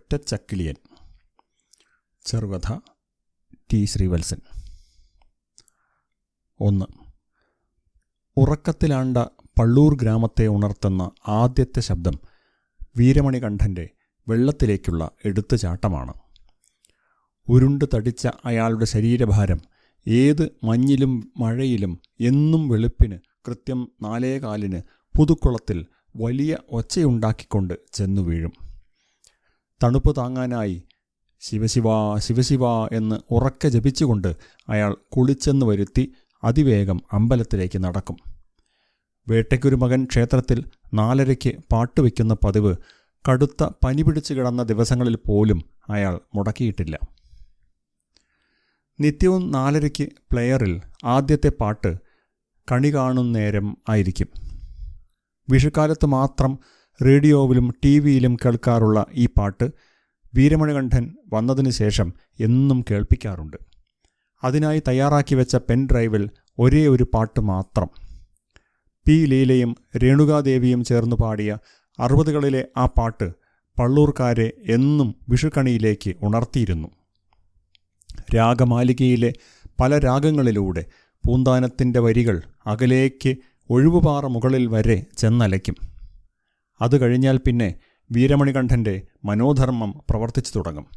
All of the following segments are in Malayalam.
ഒറ്റച്ചക്കിലിയൻ. ചെറുകഥ ടി ശ്രീവത്സൻ. 1. ഉറക്കത്തിലാണ്ട പള്ളൂർ ഗ്രാമത്തെ ഉണർത്തുന്ന ആദ്യത്തെ ശബ്ദം വീരമണികണ്ഠൻ്റെ വെള്ളത്തിലേക്കുള്ള എടുത്തുചാട്ടമാണ്. ഉരുണ്ടു തടിച്ച അയാളുടെ ശരീരഭാരം ഏത് മഞ്ഞിലും മഴയിലും എന്നും വെളുപ്പിന് കൃത്യം 4:15 പുതുക്കുളത്തിൽ വലിയ ഒച്ചയുണ്ടാക്കിക്കൊണ്ട് ചെന്നു വീഴും. തണുപ്പ് താങ്ങാനായി ശിവശിവ ശിവശിവ എന്ന് ഉറക്കെ ജപിച്ചുകൊണ്ട് അയാൾ കുളിച്ചെന്ന് വരുത്തി അതിവേഗം അമ്പലത്തിലേക്ക് നടക്കും. വേട്ടയ്ക്കൊരു മകൻ ക്ഷേത്രത്തിൽ 4:30 പാട്ടുവെക്കുന്ന പതിവ് കടുത്ത പനി പിടിച്ചു കിടന്ന ദിവസങ്ങളിൽ പോലും അയാൾ മുടക്കിയിട്ടില്ല. നിത്യവും 4:30 പ്ലെയറിൽ ആദ്യത്തെ പാട്ട് കണി കാണും നേരം ആയിരിക്കും. വിഷുക്കാലത്ത് മാത്രം റേഡിയോവിലും TV-യിലും കേൾക്കാറുള്ള ഈ പാട്ട് വീരമണികണ്ഠൻ വന്നതിന് ശേഷം എന്നും കേൾപ്പിക്കാറുണ്ട്. അതിനായി തയ്യാറാക്കി വെച്ച പെൻ ഡ്രൈവിൽ ഒരേ ഒരു പാട്ട് മാത്രം. പി. ലീലയും രേണുകാദേവിയും ചേർന്ന് പാടിയ 60കളിലെ ആ പാട്ട് പള്ളൂർക്കാരെ എന്നും വിഷുക്കണിയിലേക്ക് ഉണർത്തിയിരുന്നു. രാഗമാലികയിലെ പല രാഗങ്ങളിലൂടെ പൂന്താനത്തിൻ്റെ വരികൾ അകലേക്ക് ഒഴിവുപാറ മുകളിൽ വരെ ചെന്നലയ്ക്കും. അത് കഴിഞ്ഞാൽ പിന്നെ വീരമണികണ്ഠൻ്റെ മനോധർമ്മം പ്രവർത്തിച്ചു തുടങ്ങും.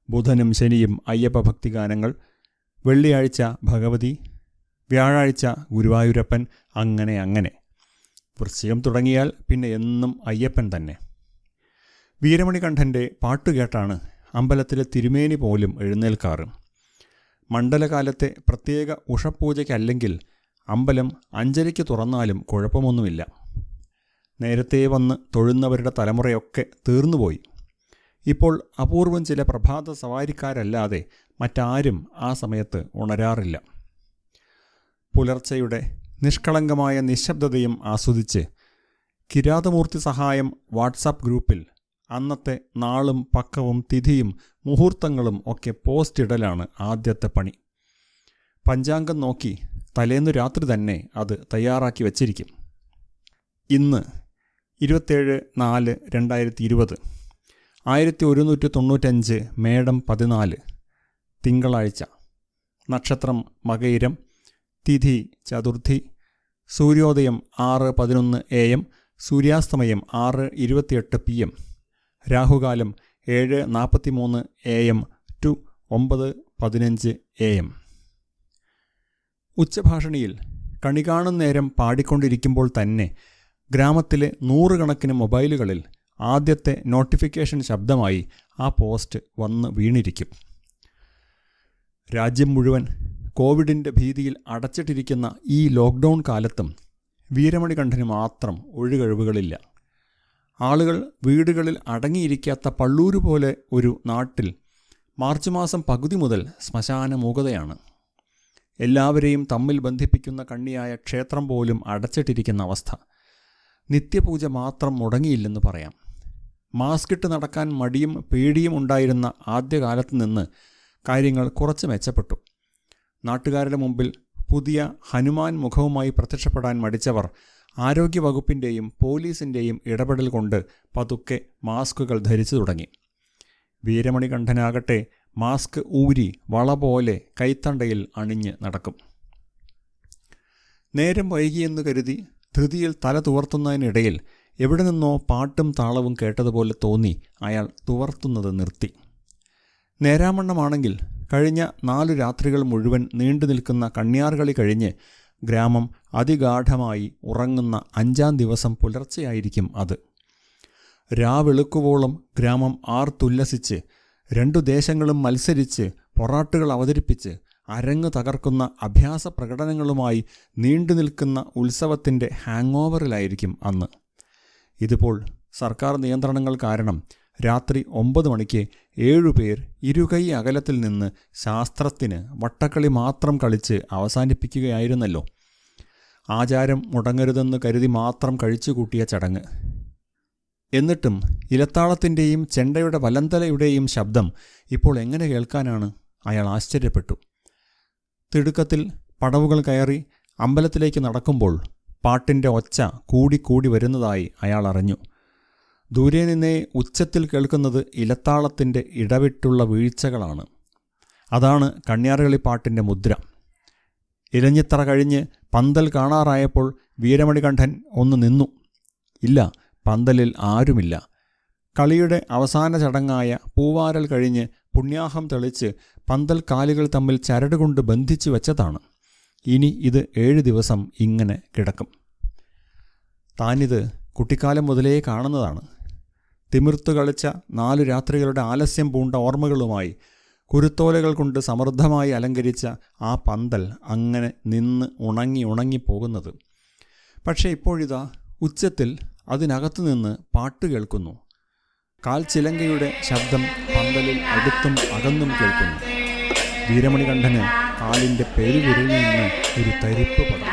ബുധനും ശനിയും അയ്യപ്പ ഭക്തിഗാനങ്ങൾ, വെള്ളിയാഴ്ച ഭഗവതി, വ്യാഴാഴ്ച ഗുരുവായൂരപ്പൻ, അങ്ങനെ. വൃശ്ചികം തുടങ്ങിയാൽ പിന്നെ എന്നും അയ്യപ്പൻ തന്നെ. വീരമണികണ്ഠൻ്റെ പാട്ടുകേട്ടാണ് അമ്പലത്തിലെ തിരുമേനി പോലും എഴുന്നേൽക്കാറ്. മണ്ഡലകാലത്തെ പ്രത്യേക ഉഷപൂജയ്ക്കല്ലെങ്കിൽ അമ്പലം 5:30 തുറന്നാലും കുഴപ്പമൊന്നുമില്ല. നേരത്തെ വന്ന് തൊഴുന്നവരുടെ തലമുറയൊക്കെ തീർന്നുപോയി. ഇപ്പോൾ അപൂർവം ചില പ്രഭാത സവാരിക്കാരല്ലാതെ മറ്റാരും ആ സമയത്ത് ഉണരാറില്ല. പുലർച്ചയുടെ നിഷ്കളങ്കമായ നിശബ്ദതയും ആസ്വദിച്ച് കിരാതമൂർത്തി സഹായം വാട്സാപ്പ് ഗ്രൂപ്പിൽ അന്നത്തെ നാളും പക്കവും തിഥിയും മുഹൂർത്തങ്ങളും ഒക്കെ പോസ്റ്റ് ഇടലാണ് ആദ്യത്തെ പണി. പഞ്ചാംഗം നോക്കി തലേന്നു രാത്രി തന്നെ അത് തയ്യാറാക്കി വച്ചിരിക്കും. ഇന്ന് 27/4/2020 1195 മേടം 14 തിങ്കളാഴ്ച. നക്ഷത്രം മകയിരം, തിഥി ചതുർത്ഥി, സൂര്യോദയം 6:11 AM, സൂര്യാസ്തമയം 6:28 PM, Rahukalam 7:43 AM to 9:15 AM. ഉച്ചഭാഷണിയിൽ കണി കാണും നേരം പാടിക്കൊണ്ടിരിക്കുമ്പോൾ തന്നെ ഗ്രാമത്തിലെ 100 കണക്കിന് മൊബൈലുകളിൽ ആദ്യത്തെ നോട്ടിഫിക്കേഷൻ ശബ്ദമായി ആ പോസ്റ്റ് വന്ന് വീണിരിക്കും. രാജ്യം മുഴുവൻ കോവിഡിൻ്റെ ഭീതിയിൽ അടച്ചിട്ടിരിക്കുന്ന ഈ ലോക്ക്ഡൗൺ കാലത്തും വീരമണികണ്ഠന് മാത്രം ഒഴികഴിവുകളില്ല. ആളുകൾ വീടുകളിൽ അടങ്ങിയിരിക്കാത്ത പള്ളൂര് പോലെ ഒരു നാട്ടിൽ മാർച്ച് മാസം പകുതി മുതൽ ശ്മശാന മൂകതയാണ്. എല്ലാവരെയും തമ്മിൽ ബന്ധിപ്പിക്കുന്ന കണ്ണിയായ ക്ഷേത്രം പോലും അടച്ചിട്ടിരിക്കുന്ന അവസ്ഥ. നിത്യപൂജ മാത്രം മുടങ്ങിയില്ലെന്ന് പറയാം. മാസ്ക് ഇട്ട് നടക്കാൻ മടിയും പേടിയും ഉണ്ടായിരുന്ന ആദ്യകാലത്ത് നിന്ന് കാര്യങ്ങൾ കുറച്ച് മെച്ചപ്പെട്ടു. നാട്ടുകാരുടെ മുമ്പിൽ പുതിയ ഹനുമാൻ മുഖവുമായി പ്രത്യക്ഷപ്പെടാൻ മടിച്ചവർ ആരോഗ്യവകുപ്പിൻ്റെയും പോലീസിൻ്റെയും ഇടപെടൽ കൊണ്ട് പതുക്കെ മാസ്കുകൾ ധരിച്ചു തുടങ്ങി. വീരമണികണ്ഠനാകട്ടെ മാസ്ക് ഊരി വള പോലെ കൈത്തണ്ടയിൽ അണിഞ്ഞ് നടക്കും. നേരം വൈകിയെന്ന് കരുതി ധൃതിയിൽ തല തുവർത്തുന്നതിനിടയിൽ എവിടെ നിന്നോ പാട്ടും താളവും കേട്ടതുപോലെ തോന്നി അയാൾ തുവർത്തുന്നത് നിർത്തി. നേരാമണ്ണമാണെങ്കിൽ കഴിഞ്ഞ 4 രാത്രികൾ മുഴുവൻ നീണ്ടു നിൽക്കുന്ന കണ്യാർകളി കഴിഞ്ഞ് ഗ്രാമം അതിഗാഠമായി ഉറങ്ങുന്ന 5-ാം ദിവസം പുലർച്ചെയായിരിക്കും അത്. രാവെളുക്കുവോളം ഗ്രാമം ആർത്തുല്ലസിച്ച് 2 ദേശങ്ങളും മത്സരിച്ച് പൊറാട്ടുകൾ അവതരിപ്പിച്ച് അരങ്ങ് തകർക്കുന്ന അഭ്യാസ പ്രകടനങ്ങളുമായി നീണ്ടു നിൽക്കുന്ന ഉത്സവത്തിൻ്റെ ഹാങ് ഓവറിലായിരിക്കും അന്ന്. ഇതിപ്പോൾ സർക്കാർ നിയന്ത്രണങ്ങൾ കാരണം രാത്രി 9 മണിക്ക് 7 പേർ ഇരുകൈ അകലത്തിൽ നിന്ന് ശാസ്ത്രത്തിന് വട്ടക്കളി മാത്രം കളിച്ച് അവസാനിപ്പിക്കുകയായിരുന്നല്ലോ. ആചാരം മുടങ്ങരുതെന്ന് കരുതി മാത്രം കഴിച്ചുകൂട്ടിയ ചടങ്ങ്. എന്നിട്ടും ഇലത്താളത്തിൻ്റെയും ചെണ്ടയുടെ വലന്തലയുടെയും ശബ്ദം ഇപ്പോൾ എങ്ങനെ കേൾക്കാനാണ്? അയാൾ ആശ്ചര്യപ്പെട്ടു. തിടുക്കത്തിൽ പടവുകൾ കയറി അമ്പലത്തിലേക്ക് നടക്കുമ്പോൾ പാട്ടിൻ്റെ ഒച്ച കൂടിക്കൂടി വരുന്നതായി അയാൾ അറിഞ്ഞു. ദൂരെ നിന്നേ ഉച്ചത്തിൽ കേൾക്കുന്നത് ഇലത്താളത്തിൻ്റെ ഇടവിട്ടുള്ള വീഴ്ചകളാണ്. അതാണ് കണ്യാർകളിപ്പാട്ടിൻ്റെ മുദ്ര. ഇലഞ്ഞിത്തറ കഴിഞ്ഞ് പന്തൽ കാണാറായപ്പോൾ വീരമണികണ്ഠൻ ഒന്ന് നിന്നു. ഇല്ല, പന്തലിൽ ആരുമില്ല. കളിയുടെ അവസാന ചടങ്ങായ പൂവാരൽ കഴിഞ്ഞ് പുണ്യാഹം തെളിച്ച് പന്തൽ കാലുകൾ തമ്മിൽ ചരടുകൊണ്ട് ബന്ധിച്ചു വെച്ചതാണ്. ഇനി ഇത് 7 ദിവസം ഇങ്ങനെ കിടക്കും. താനിത് കുട്ടിക്കാലം മുതലേ കാണുന്നതാണ്. തിമിർത്തു കളിച്ച 4 രാത്രികളുടെ ആലസ്യം പൂണ്ട ഓർമ്മകളുമായി കുരുത്തോലകൾ കൊണ്ട് സമൃദ്ധമായി അലങ്കരിച്ച ആ പന്തൽ അങ്ങനെ നിന്ന് ഉണങ്ങിപ്പോകുന്നത്. പക്ഷേ ഇപ്പോഴിതാ ഉച്ചത്തിൽ അതിനകത്തു നിന്ന് പാട്ട് കേൾക്കുന്നു. കാൽച്ചിലങ്കയുടെ ശബ്ദം പന്തലിൽ അടുത്തും അകന്നും കേൾക്കുന്നു. വീരമണികണ്ഠന് കാലിൻ്റെ പെരുവിരലിൽ നിന്ന് ഒരു തരിപ്പ് പടർന്നു.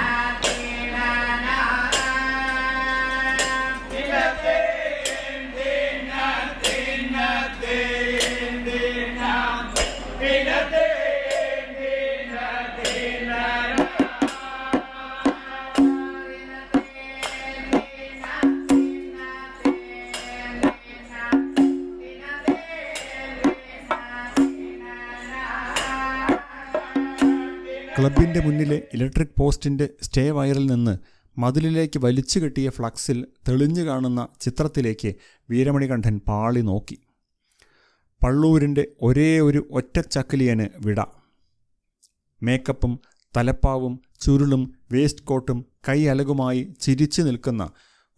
ക്ലബിൻ്റെ മുന്നിലെ ഇലക്ട്രിക് പോസ്റ്റിൻ്റെ സ്റ്റേ വയറിൽ നിന്ന് മതിലിലേക്ക് വലിച്ചു കെട്ടിയ ഫ്ലക്സിൽ തെളിഞ്ഞു കാണുന്ന ചിത്രത്തിലേക്ക് വീരമണികണ്ഠൻ പാളി നോക്കി. പള്ളൂരിൻ്റെ ഒരേ ഒരു ഒറ്റച്ചക്കിലിയന് വിട. മേക്കപ്പും തലപ്പാവും ചുരുളും വേസ്റ്റ് കോട്ടും കൈ അലകുമായി ചിരിച്ചു നിൽക്കുന്ന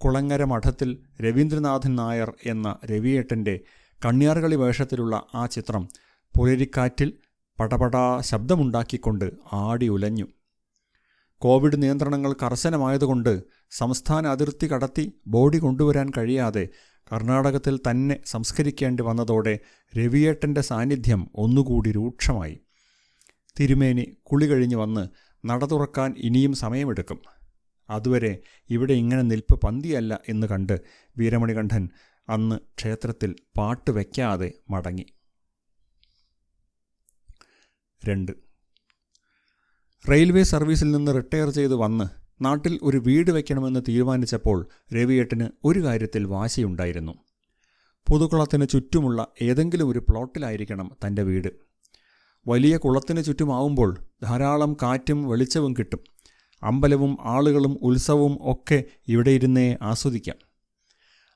കുളങ്ങര മഠത്തിൽ രവീന്ദ്രനാഥൻ നായർ എന്ന രവിയേട്ടൻ്റെ കണ്യാർകളി വേഷത്തിലുള്ള ആ ചിത്രം പുലരിക്കാറ്റിൽ പടപടാ ശബ്ദമുണ്ടാക്കിക്കൊണ്ട് ആടി ഉലഞ്ഞു. കോവിഡ് നിയന്ത്രണങ്ങൾ കർശനമായതുകൊണ്ട് സംസ്ഥാന അതിർത്തി കടത്തി ബോഡി കൊണ്ടുവരാൻ കഴിയാതെ കർണാടകത്തിൽ തന്നെ സംസ്കരിക്കേണ്ടി വന്നതോടെ രവിയേട്ടൻ്റെ സാന്നിധ്യം ഒന്നുകൂടി രൂക്ഷമായി. തിരുമേനി കുളി കഴിഞ്ഞ് വന്ന് നട തുറക്കാൻ ഇനിയും സമയമെടുക്കും. അതുവരെ ഇവിടെ ഇങ്ങനെ നിൽപ്പ് പന്തിയല്ല എന്ന് കണ്ട് വീരമണികണ്ഠൻ അന്ന് ക്ഷേത്രത്തിൽ പാട്ട് വയ്ക്കാതെ മടങ്ങി. 2. റെയിൽവേ സർവീസിൽ നിന്ന് റിട്ടയർ ചെയ്ത് വന്ന് നാട്ടിൽ ഒരു വീട് വയ്ക്കണമെന്ന് തീരുമാനിച്ചപ്പോൾ രവിയേട്ടന് ഒരു കാര്യത്തിൽ വാശിയുണ്ടായിരുന്നു. പുതുക്കുളത്തിന് ചുറ്റുമുള്ള ഏതെങ്കിലും ഒരു പ്ലോട്ടിലായിരിക്കണം തൻ്റെ വീട്. വലിയ കുളത്തിന് ചുറ്റുമാവുമ്പോൾ ധാരാളം കാറ്റും വെളിച്ചവും കിട്ടും. അമ്പലവും ആളുകളും ഉത്സവവും ഒക്കെ ഇവിടെ ഇരുന്നേ ആസ്വദിക്കാം.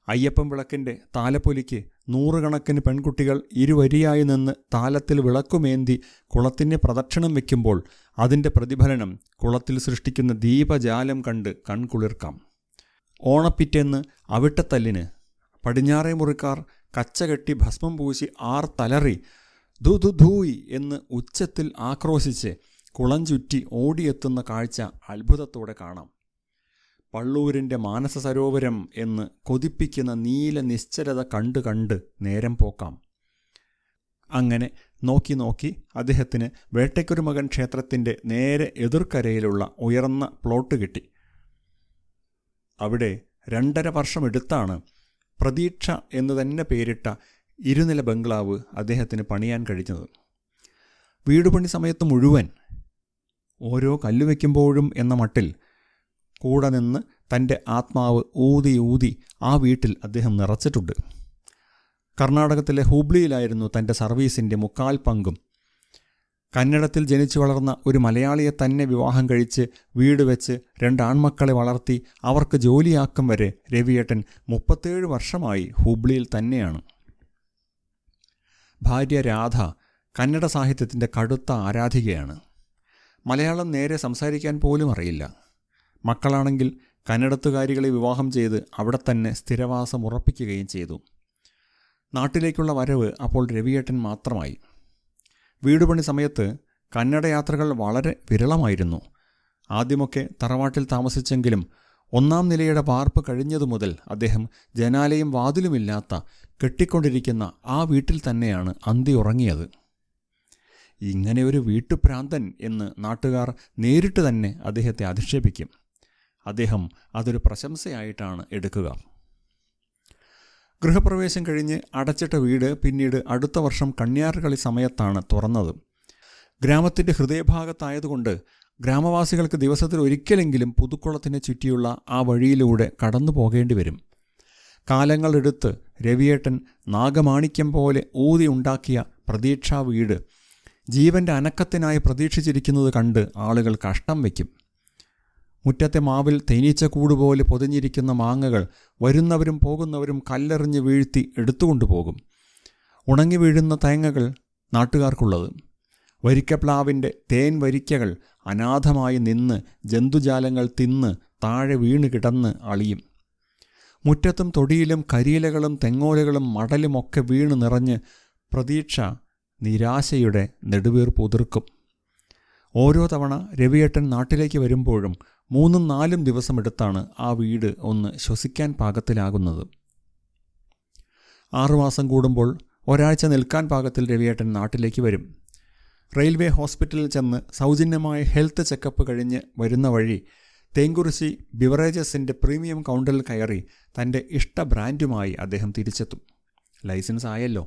അയ്യപ്പൻ വിളക്കിൻ്റെ താലപ്പൊലിക്ക് 100 കണക്കിന് പെൺകുട്ടികൾ ഇരുവരിയായി നിന്ന് താലത്തിൽ വിളക്കുമേന്തി കുളത്തിന് പ്രദക്ഷിണം വയ്ക്കുമ്പോൾ അതിൻ്റെ പ്രതിഫലനം കുളത്തിൽ സൃഷ്ടിക്കുന്ന ദീപജാലം കണ്ട് കൺകുളിർക്കാം. ഓണപ്പിറ്റേന്ന് അവിട്ടത്തല്ലിന് പടിഞ്ഞാറേ മുറിക്കാർ കച്ചകെട്ടി ഭസ്മം പൂശി തലറി ധൂയി എന്ന് ഉച്ചത്തിൽ ആക്രോശിച്ച് കുളം ചുറ്റി ഓടിയെത്തുന്ന കാഴ്ച അത്ഭുതത്തോടെ കാണാം. പള്ളൂരിൻ്റെ മാനസ സരോവരം എന്ന് കൊതിപ്പിക്കുന്ന നീല നിശ്ചലത കണ്ട് നേരം പോക്കാം. അങ്ങനെ നോക്കി അദ്ദേഹത്തിന് വേട്ടയ്ക്കൊരു മകൻ ക്ഷേത്രത്തിൻ്റെ നേരെ എതിർക്കരയിലുള്ള ഉയർന്ന പ്ലോട്ട് കിട്ടി. അവിടെ 2.5 വർഷമെടുത്താണ് പ്രതീക്ഷ എന്ന് തന്നെ പേരിട്ട ഇരുനില ബംഗ്ലാവ് അദ്ദേഹത്തിന് പണിയാൻ കഴിഞ്ഞത്. വീടുപണി സമയത്ത് മുഴുവൻ ഓരോ കല്ല് വയ്ക്കുമ്പോഴും എന്ന മട്ടിൽ കൂടെ നിന്ന് തൻ്റെ ആത്മാവ് ഊതി ആ വീട്ടിൽ അദ്ദേഹം നിറച്ചിട്ടുണ്ട്. കർണാടകത്തിലെ ഹൂബ്ലിയിലായിരുന്നു തൻ്റെ സർവീസിൻ്റെ 3/4 പങ്കും. കന്നഡത്തിൽ ജനിച്ചു വളർന്ന ഒരു മലയാളിയെ തന്നെ വിവാഹം കഴിച്ച് വീട് വെച്ച് 2 ആൺമക്കളെ വളർത്തി അവർക്ക് ജോലിയാക്കം വരെ രവിയേട്ടൻ 37 വർഷമായി ഹൂബ്ലിയിൽ തന്നെയാണ്. ഭാര്യ രാധ കന്നഡ സാഹിത്യത്തിൻ്റെ കടുത്ത ആരാധികയാണ്. മലയാളം നേരെ സംസാരിക്കാൻ പോലും അറിയില്ല. മക്കളാണെങ്കിൽ കന്നഡത്തുകാരികളെ വിവാഹം ചെയ്ത് അവിടെ തന്നെ സ്ഥിരവാസം ഉറപ്പിക്കുകയും ചെയ്തു. നാട്ടിലേക്കുള്ള വരവ് അപ്പോൾ രവിയേട്ടൻ മാത്രമായി. വീടുപണി സമയത്ത് കന്നഡ യാത്രകൾ വളരെ വിരളമായിരുന്നു. ആദ്യമൊക്കെ തറവാട്ടിൽ താമസിച്ചെങ്കിലും 1-ാം നിലയുടെ വാർപ്പ് കഴിഞ്ഞതു മുതൽ അദ്ദേഹം ജനാലയും വാതിലുമില്ലാത്ത കെട്ടിക്കൊണ്ടിരിക്കുന്ന ആ വീട്ടിൽ തന്നെയാണ് അന്തി ഉറങ്ങിയത്. ഇങ്ങനെ ഒരു വീട്ടുപ്രാന്തൻ എന്ന് നാട്ടുകാർ നേരിട്ട് തന്നെ അദ്ദേഹത്തെ അധിക്ഷേപിക്കും. അദ്ദേഹം അതൊരു പ്രശംസയായിട്ടാണ് എടുക്കുക. ഗൃഹപ്രവേശം കഴിഞ്ഞ് അടച്ചിട്ട വീട് പിന്നീട് അടുത്ത വർഷം കണ്യാർകളി സമയത്താണ് തുറന്നത്. ഗ്രാമത്തിൻ്റെ ഹൃദയഭാഗത്തായതുകൊണ്ട് ഗ്രാമവാസികൾക്ക് ദിവസത്തിൽ ഒരിക്കലെങ്കിലും പുതുക്കുളത്തിനെ ചുറ്റിയുള്ള ആ വഴിയിലൂടെ കടന്നു പോകേണ്ടി വരും. കാലങ്ങളെടുത്ത് രവിയേട്ടൻ നാഗമാണിക്യം പോലെ ഊതി ഉണ്ടാക്കിയ പ്രതീക്ഷാ വീട് ജീവൻ്റെ അനക്കത്തിനായി പ്രതീക്ഷിച്ചിരിക്കുന്നത് കണ്ട് ആളുകൾ കഷ്ടം വയ്ക്കും. മുറ്റത്തെ മാവിൽ തേനീച്ചക്കൂടുപോലെ പൊതിഞ്ഞിരിക്കുന്ന മാങ്ങകൾ വരുന്നവരും പോകുന്നവരും കല്ലെറിഞ്ഞ് വീഴ്ത്തി എടുത്തുകൊണ്ടുപോകും. ഉണങ്ങി വീഴുന്ന തേങ്ങകൾ നാട്ടുകാർക്കുള്ളത്. വരിക്കപ്ലാവിൻ്റെ തേൻ വരിക്കകൾ അനാഥമായി നിന്ന് ജന്തുജാലങ്ങൾ തിന്ന് താഴെ വീണ് കിടന്ന് അളിയും. മുറ്റത്തും തൊടിയിലും കരിയിലകളും തെങ്ങോലകളും മടലുമൊക്കെ വീണ് നിറഞ്ഞ് പ്രതീക്ഷ നിരാശയുടെ നെടുവീർപ്പ് ഉതിർക്കും. ഓരോ തവണ രവിയേട്ടൻ നാട്ടിലേക്ക് വരുമ്പോഴും 3-4 ദിവസമെടുത്താണ് ആ വീട് ഒന്ന് ശ്വസിക്കാൻ പാകത്തിലാകുന്നത്. 6 മാസം കൂടുമ്പോൾ ഒരാഴ്ച നിൽക്കാൻ പാകത്തിൽ രവിയേട്ടൻ നാട്ടിലേക്ക് വരും. റെയിൽവേ ഹോസ്പിറ്റലിൽ ചെന്ന് സൗജന്യമായ ഹെൽത്ത് ചെക്കപ്പ് കഴിഞ്ഞ് വരുന്ന വഴി തേങ്കുറിശ്ശി ബിവറേജസിൻ്റെ പ്രീമിയം കൗണ്ടറിൽ കയറി തൻ്റെ ഇഷ്ട ബ്രാൻഡുമായി അദ്ദേഹം തിരിച്ചെത്തും. ലൈസൻസ് ആയല്ലോ.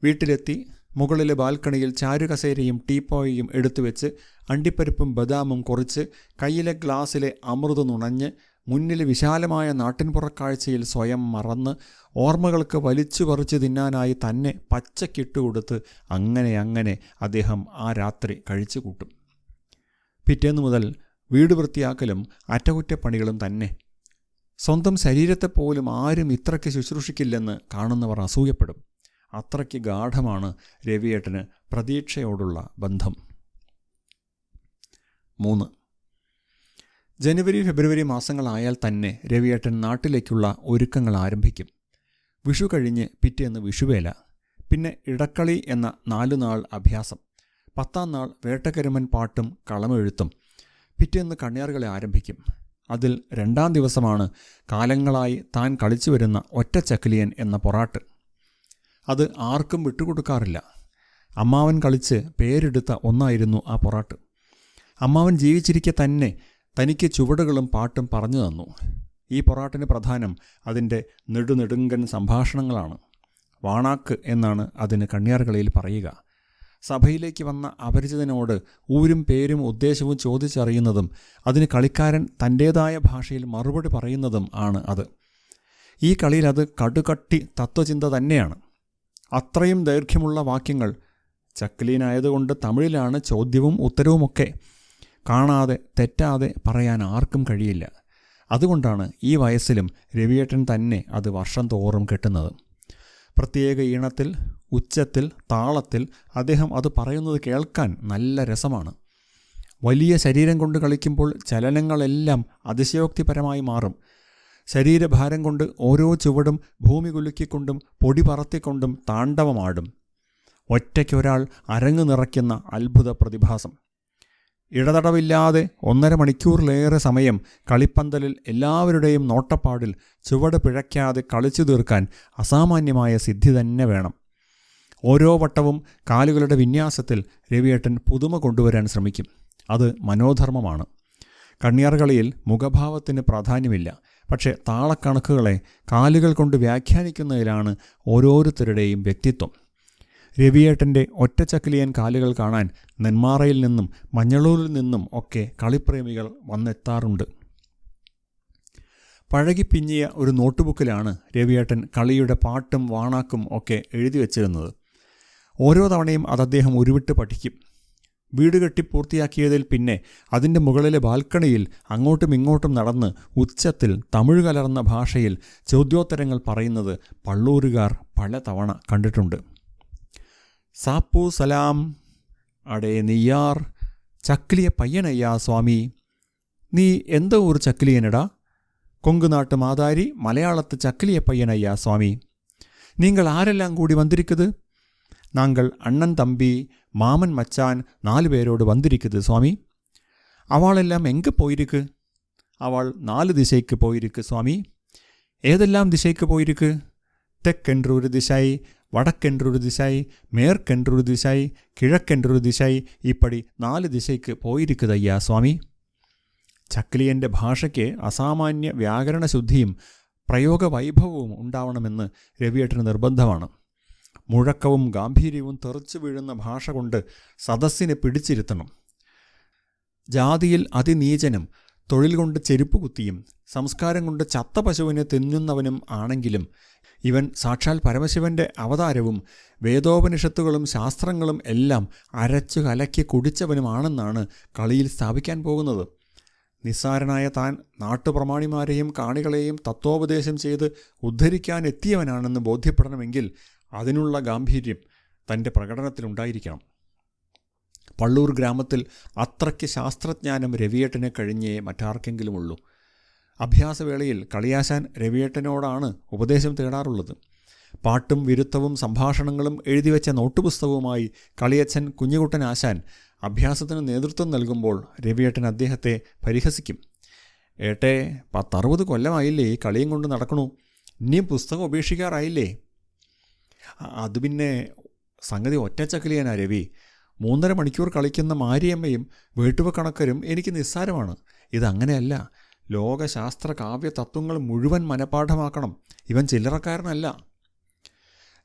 വീട്ടിലെത്തി മുകളിലെ ബാൽക്കണിയിൽ ചാരുകസേരയും ടീപ്പോയും എടുത്തുവെച്ച് അണ്ടിപ്പരിപ്പും ബദാമും കുറച്ച് കയ്യിലെ ഗ്ലാസ്സിലെ അമൃത് നുണഞ്ഞ് മുന്നിലെ വിശാലമായ നാട്ടിൻപുറക്കാഴ്ചയിൽ സ്വയം മറന്ന് ഓർമ്മകൾക്ക് വലിച്ചു പറിച്ച് തിന്നാനായി തന്നെ പച്ചക്കിട്ടുകൊടുത്ത് അങ്ങനെ അദ്ദേഹം ആ രാത്രി കഴിച്ചു കൂട്ടും. പിറ്റേന്നു മുതൽ വീട് വൃത്തിയാക്കലും അറ്റകുറ്റപ്പണികളും തന്നെ. സ്വന്തം ശരീരത്തെപ്പോലും ആരും ഇത്രയ്ക്ക് ശുശ്രൂഷിക്കില്ലെന്ന് കാണുന്നവർ അസൂയപ്പെടും. അത്രയ്ക്ക് ഗാഢമാണ് രവിയേട്ടന് പ്രതീക്ഷയോടുള്ള ബന്ധം. 3. ജനുവരി ഫെബ്രുവരി മാസങ്ങളായാൽ തന്നെ രവിയേട്ടൻ നാട്ടിലേക്കുള്ള ഒരുക്കങ്ങൾ ആരംഭിക്കും. വിഷു കഴിഞ്ഞ് പിറ്റേന്ന് വിഷുവേല, പിന്നെ ഇടക്കളി എന്ന 4 നാൾ അഭ്യാസം, 10-ാം നാൾ വേട്ടക്കരുമൻ പാട്ടും കളമെഴുത്തും, പിറ്റേന്ന് കണ്യാറുകളെ ആരംഭിക്കും. അതിൽ 2-ാം ദിവസമാണ് കാലങ്ങളായി താൻ കളിച്ചു വരുന്ന ഒറ്റച്ചക്കിലിയൻ എന്ന പൊറാട്ട്. അത് ആർക്കും വിട്ടുകൊടുക്കാറില്ല. അമ്മാവൻ കളിച്ച് പേരെടുത്ത ഒന്നായിരുന്നു ആ പൊറാട്ട്. അമ്മാവൻ ജീവിച്ചിരിക്കെ തന്നെ തനിക്ക് ചുവടുകളും പാട്ടും പറഞ്ഞു തന്നു. ഈ പൊറാട്ടിന് പ്രധാനം അതിൻ്റെ നെടുനെടുങ്കൻ സംഭാഷണങ്ങളാണ്. വാണാക്ക് എന്നാണ് അതിന് കണ്യാറുകളിയിൽ പറയുക. സഭയിലേക്ക് വന്ന അപരിചിതനോട് ഊരും പേരും ഉദ്ദേശവും ചോദിച്ചറിയുന്നതും അതിന് കളിക്കാരൻ തൻ്റേതായ ഭാഷയിൽ മറുപടി പറയുന്നതും ആണ് അത്. ഈ കളിയിൽ അത് കടുകട്ടി തത്വചിന്ത തന്നെയാണ്. അത്രയും ദൈർഘ്യമുള്ള വാക്യങ്ങൾ. ചക്കിലീനായതുകൊണ്ട് തമിഴിലാണ് ചോദ്യവും ഉത്തരവുമൊക്കെ. കാണാതെ തെറ്റാതെ പറയാൻ ആർക്കും കഴിയില്ല. അതുകൊണ്ടാണ് ഈ വയസ്സിലും രവിയേട്ടൻ തന്നെ അത് വർഷം തോറും കെട്ടുന്നത്. പ്രത്യേക ഈണത്തിൽ, ഉച്ചത്തിൽ, താളത്തിൽ അദ്ദേഹം അത് പറയുന്നത് കേൾക്കാൻ നല്ല രസമാണ്. വലിയ ശരീരം കൊണ്ട് കളിക്കുമ്പോൾ ചലനങ്ങളെല്ലാം അതിശയോക്തിപരമായി മാറും. ശരീരഭാരം കൊണ്ട് ഓരോ ചുവടും ഭൂമി കുലുക്കിക്കൊണ്ടും പൊടി പറത്തിക്കൊണ്ടും താണ്ഡവമാടും. ഒറ്റയ്ക്കൊരാൾ അരങ്ങ് നിറയ്ക്കുന്ന അത്ഭുത പ്രതിഭാസം. ഇടതടവില്ലാതെ 1.5 മണിക്കൂറിലേറെ സമയം കളിപ്പന്തലിൽ എല്ലാവരുടെയും നോട്ടപ്പാടിൽ ചുവട് പിഴയ്ക്കാതെ കളിച്ചു തീർക്കാൻ അസാമാന്യമായ സിദ്ധി തന്നെ വേണം. ഓരോ വട്ടവും കാലുകളുടെ വിന്യാസത്തിൽ രവിയേട്ടൻ പുതുമ കൊണ്ടുവരാൻ ശ്രമിക്കും. അത് മനോധർമ്മമാണ്. കണ്യാർകളിയിൽ മുഖഭാവത്തിന് പ്രാധാന്യമില്ല. പക്ഷേ താളക്കണക്കുകളെ കാലുകൾ കൊണ്ട് വ്യാഖ്യാനിക്കുന്നതിലാണ് ഓരോരുത്തരുടെയും വ്യക്തിത്വം. രവിയേട്ടൻ്റെ ഒറ്റച്ചക്കിലിയൻ കാലുകൾ കാണാൻ നെന്മാറയിൽ നിന്നും മഞ്ഞളൂരിൽ നിന്നും ഒക്കെ കളിപ്രേമികൾ വന്നെത്താറുണ്ട്. പഴകിപ്പിഞ്ഞിയ ഒരു നോട്ടുബുക്കിലാണ് രവിയേട്ടൻ കളിയുടെ പാട്ടും വാണാക്കും ഒക്കെ എഴുതി വച്ചിരുന്നത്. ഓരോ തവണയും അത് അദ്ദേഹം ഉരുവിട്ട് പഠിക്കും. വീട് കെട്ടി പൂർത്തിയാക്കിയതിൽ പിന്നെ അതിൻ്റെ മുകളിലെ ബാൽക്കണിയിൽ അങ്ങോട്ടും ഇങ്ങോട്ടും നടന്ന് ഉച്ചത്തിൽ തമിഴ് കലർന്ന ഭാഷയിൽ ചോദ്യോത്തരങ്ങൾ പറയുന്നത് പള്ളൂരുകാർ പല തവണ കണ്ടിട്ടുണ്ട്. സാപ്പു സലാം, അടേ നെയ്യാർ, ചക്കിലിയ പയ്യനയ്യാ സ്വാമി, നീ എന്തോ ഒരു ചക്കിലിയനടാ, കൊങ്കുനാട്ട് മാതാരി മലയാളത്ത് ചക്കിലിയ പയ്യനയ്യാ സ്വാമി, நீங்கள் ആരെല്ലാം കൂടി വന്നിരിക്കുന്നത്? நாங்கள் அண்ணன் தம்பி மாமன் மச்சான் 4 பேரோடு வந்திருக்குது சுவாமி. அவளெல்லாம் எங்கே போயிருக்கு? அவள் 4 திசைக்கு போயிருக்கு சுவாமி. ஏதெல்லாம் திசைக்கு போயிருக்கு? தெற்கென்றொரு திசை, வடக்கென்றொரு திசை, மேற்கென்றொரு திசை, കിഴക്കെன்றൊരു ദിശை, ഇപ്പടി 4 ദിശയ്ക്ക് പോയിരിക്കുതയ്യാ സ്വാമി. ചക്കിലിയൻ്റെ ഭാഷയ്ക്ക് അസാമാന്യ വ്യാകരണശുദ്ധിയും പ്രയോഗവൈഭവവും ഉണ്ടാവണമെന്ന് രവിയേട്ടന് നിർബന്ധമാണ്. മുഴക്കവും ഗാംഭീര്യവും തെറിച്ചു വീഴുന്ന ഭാഷ കൊണ്ട് സദസ്സിനെ പിടിച്ചിരുത്തണം. ജാതിയിൽ അതിനീചനും തൊഴിൽ കൊണ്ട് ചെരുപ്പ് കുത്തിയും സംസ്കാരം കൊണ്ട് ചത്ത പശുവിനെ തിന്നുന്നവനും ആണെങ്കിലും ഇവൻ സാക്ഷാൽ പരമശിവന്റെ അവതാരവും വേദോപനിഷത്തുകളും ശാസ്ത്രങ്ങളും എല്ലാം അരച്ചു കലക്കി കുടിച്ചവനുമാണെന്നാണ് കളിയിൽ സ്ഥാപിക്കാൻ പോകുന്നത്. നിസ്സാരനായ താൻ നാട്ടുപ്രമാണിമാരെയും കാണികളെയും തത്വോപദേശം ചെയ്ത് ഉദ്ധരിക്കാൻ എത്തിയവനാണെന്ന് ബോധ്യപ്പെടണമെങ്കിൽ അതിനുള്ള ഗാംഭീര്യം തൻ്റെ പ്രകടനത്തിലുണ്ടായിരിക്കണം. പള്ളൂർ ഗ്രാമത്തിൽ അത്രയ്ക്ക് ശാസ്ത്രജ്ഞാനം രവിയേട്ടനെ കഴിഞ്ഞേ മറ്റാർക്കെങ്കിലുമുള്ളൂ. അഭ്യാസവേളയിൽ കളിയാശാൻ രവിയേട്ടനോടാണ് ഉപദേശം തേടാറുള്ളത്. പാട്ടും വിരുത്തവും സംഭാഷണങ്ങളും എഴുതിവെച്ച നോട്ടുപുസ്തകവുമായി കളിയച്ഛൻ കുഞ്ഞുകുട്ടൻ ആശാൻ അഭ്യാസത്തിന് നേതൃത്വം നൽകുമ്പോൾ രവിയേട്ടൻ അദ്ദേഹത്തെ പരിഹസിക്കും. ഏട്ടേ, 10-60 കൊല്ലമായില്ലേ ഈ കളിയും കൊണ്ട് നടക്കണു, ഇനിയും പുസ്തകം ഉപേക്ഷിക്കാറായില്ലേ? അത് പിന്നെ സംഗതി ഒറ്റച്ചക്കലിയാനാ രവി. 3.5 മണിക്കൂർ കളിക്കുന്ന മാരിയമ്മയും വേട്ടുവക്കണക്കരും എനിക്ക് നിസ്സാരമാണ്. ഇതങ്ങനെയല്ല. ലോകശാസ്ത്ര കാവ്യ തത്വങ്ങൾ മുഴുവൻ മനഃപാഠമാക്കണം. ഇവൻ ചില്ലറക്കാരനല്ല.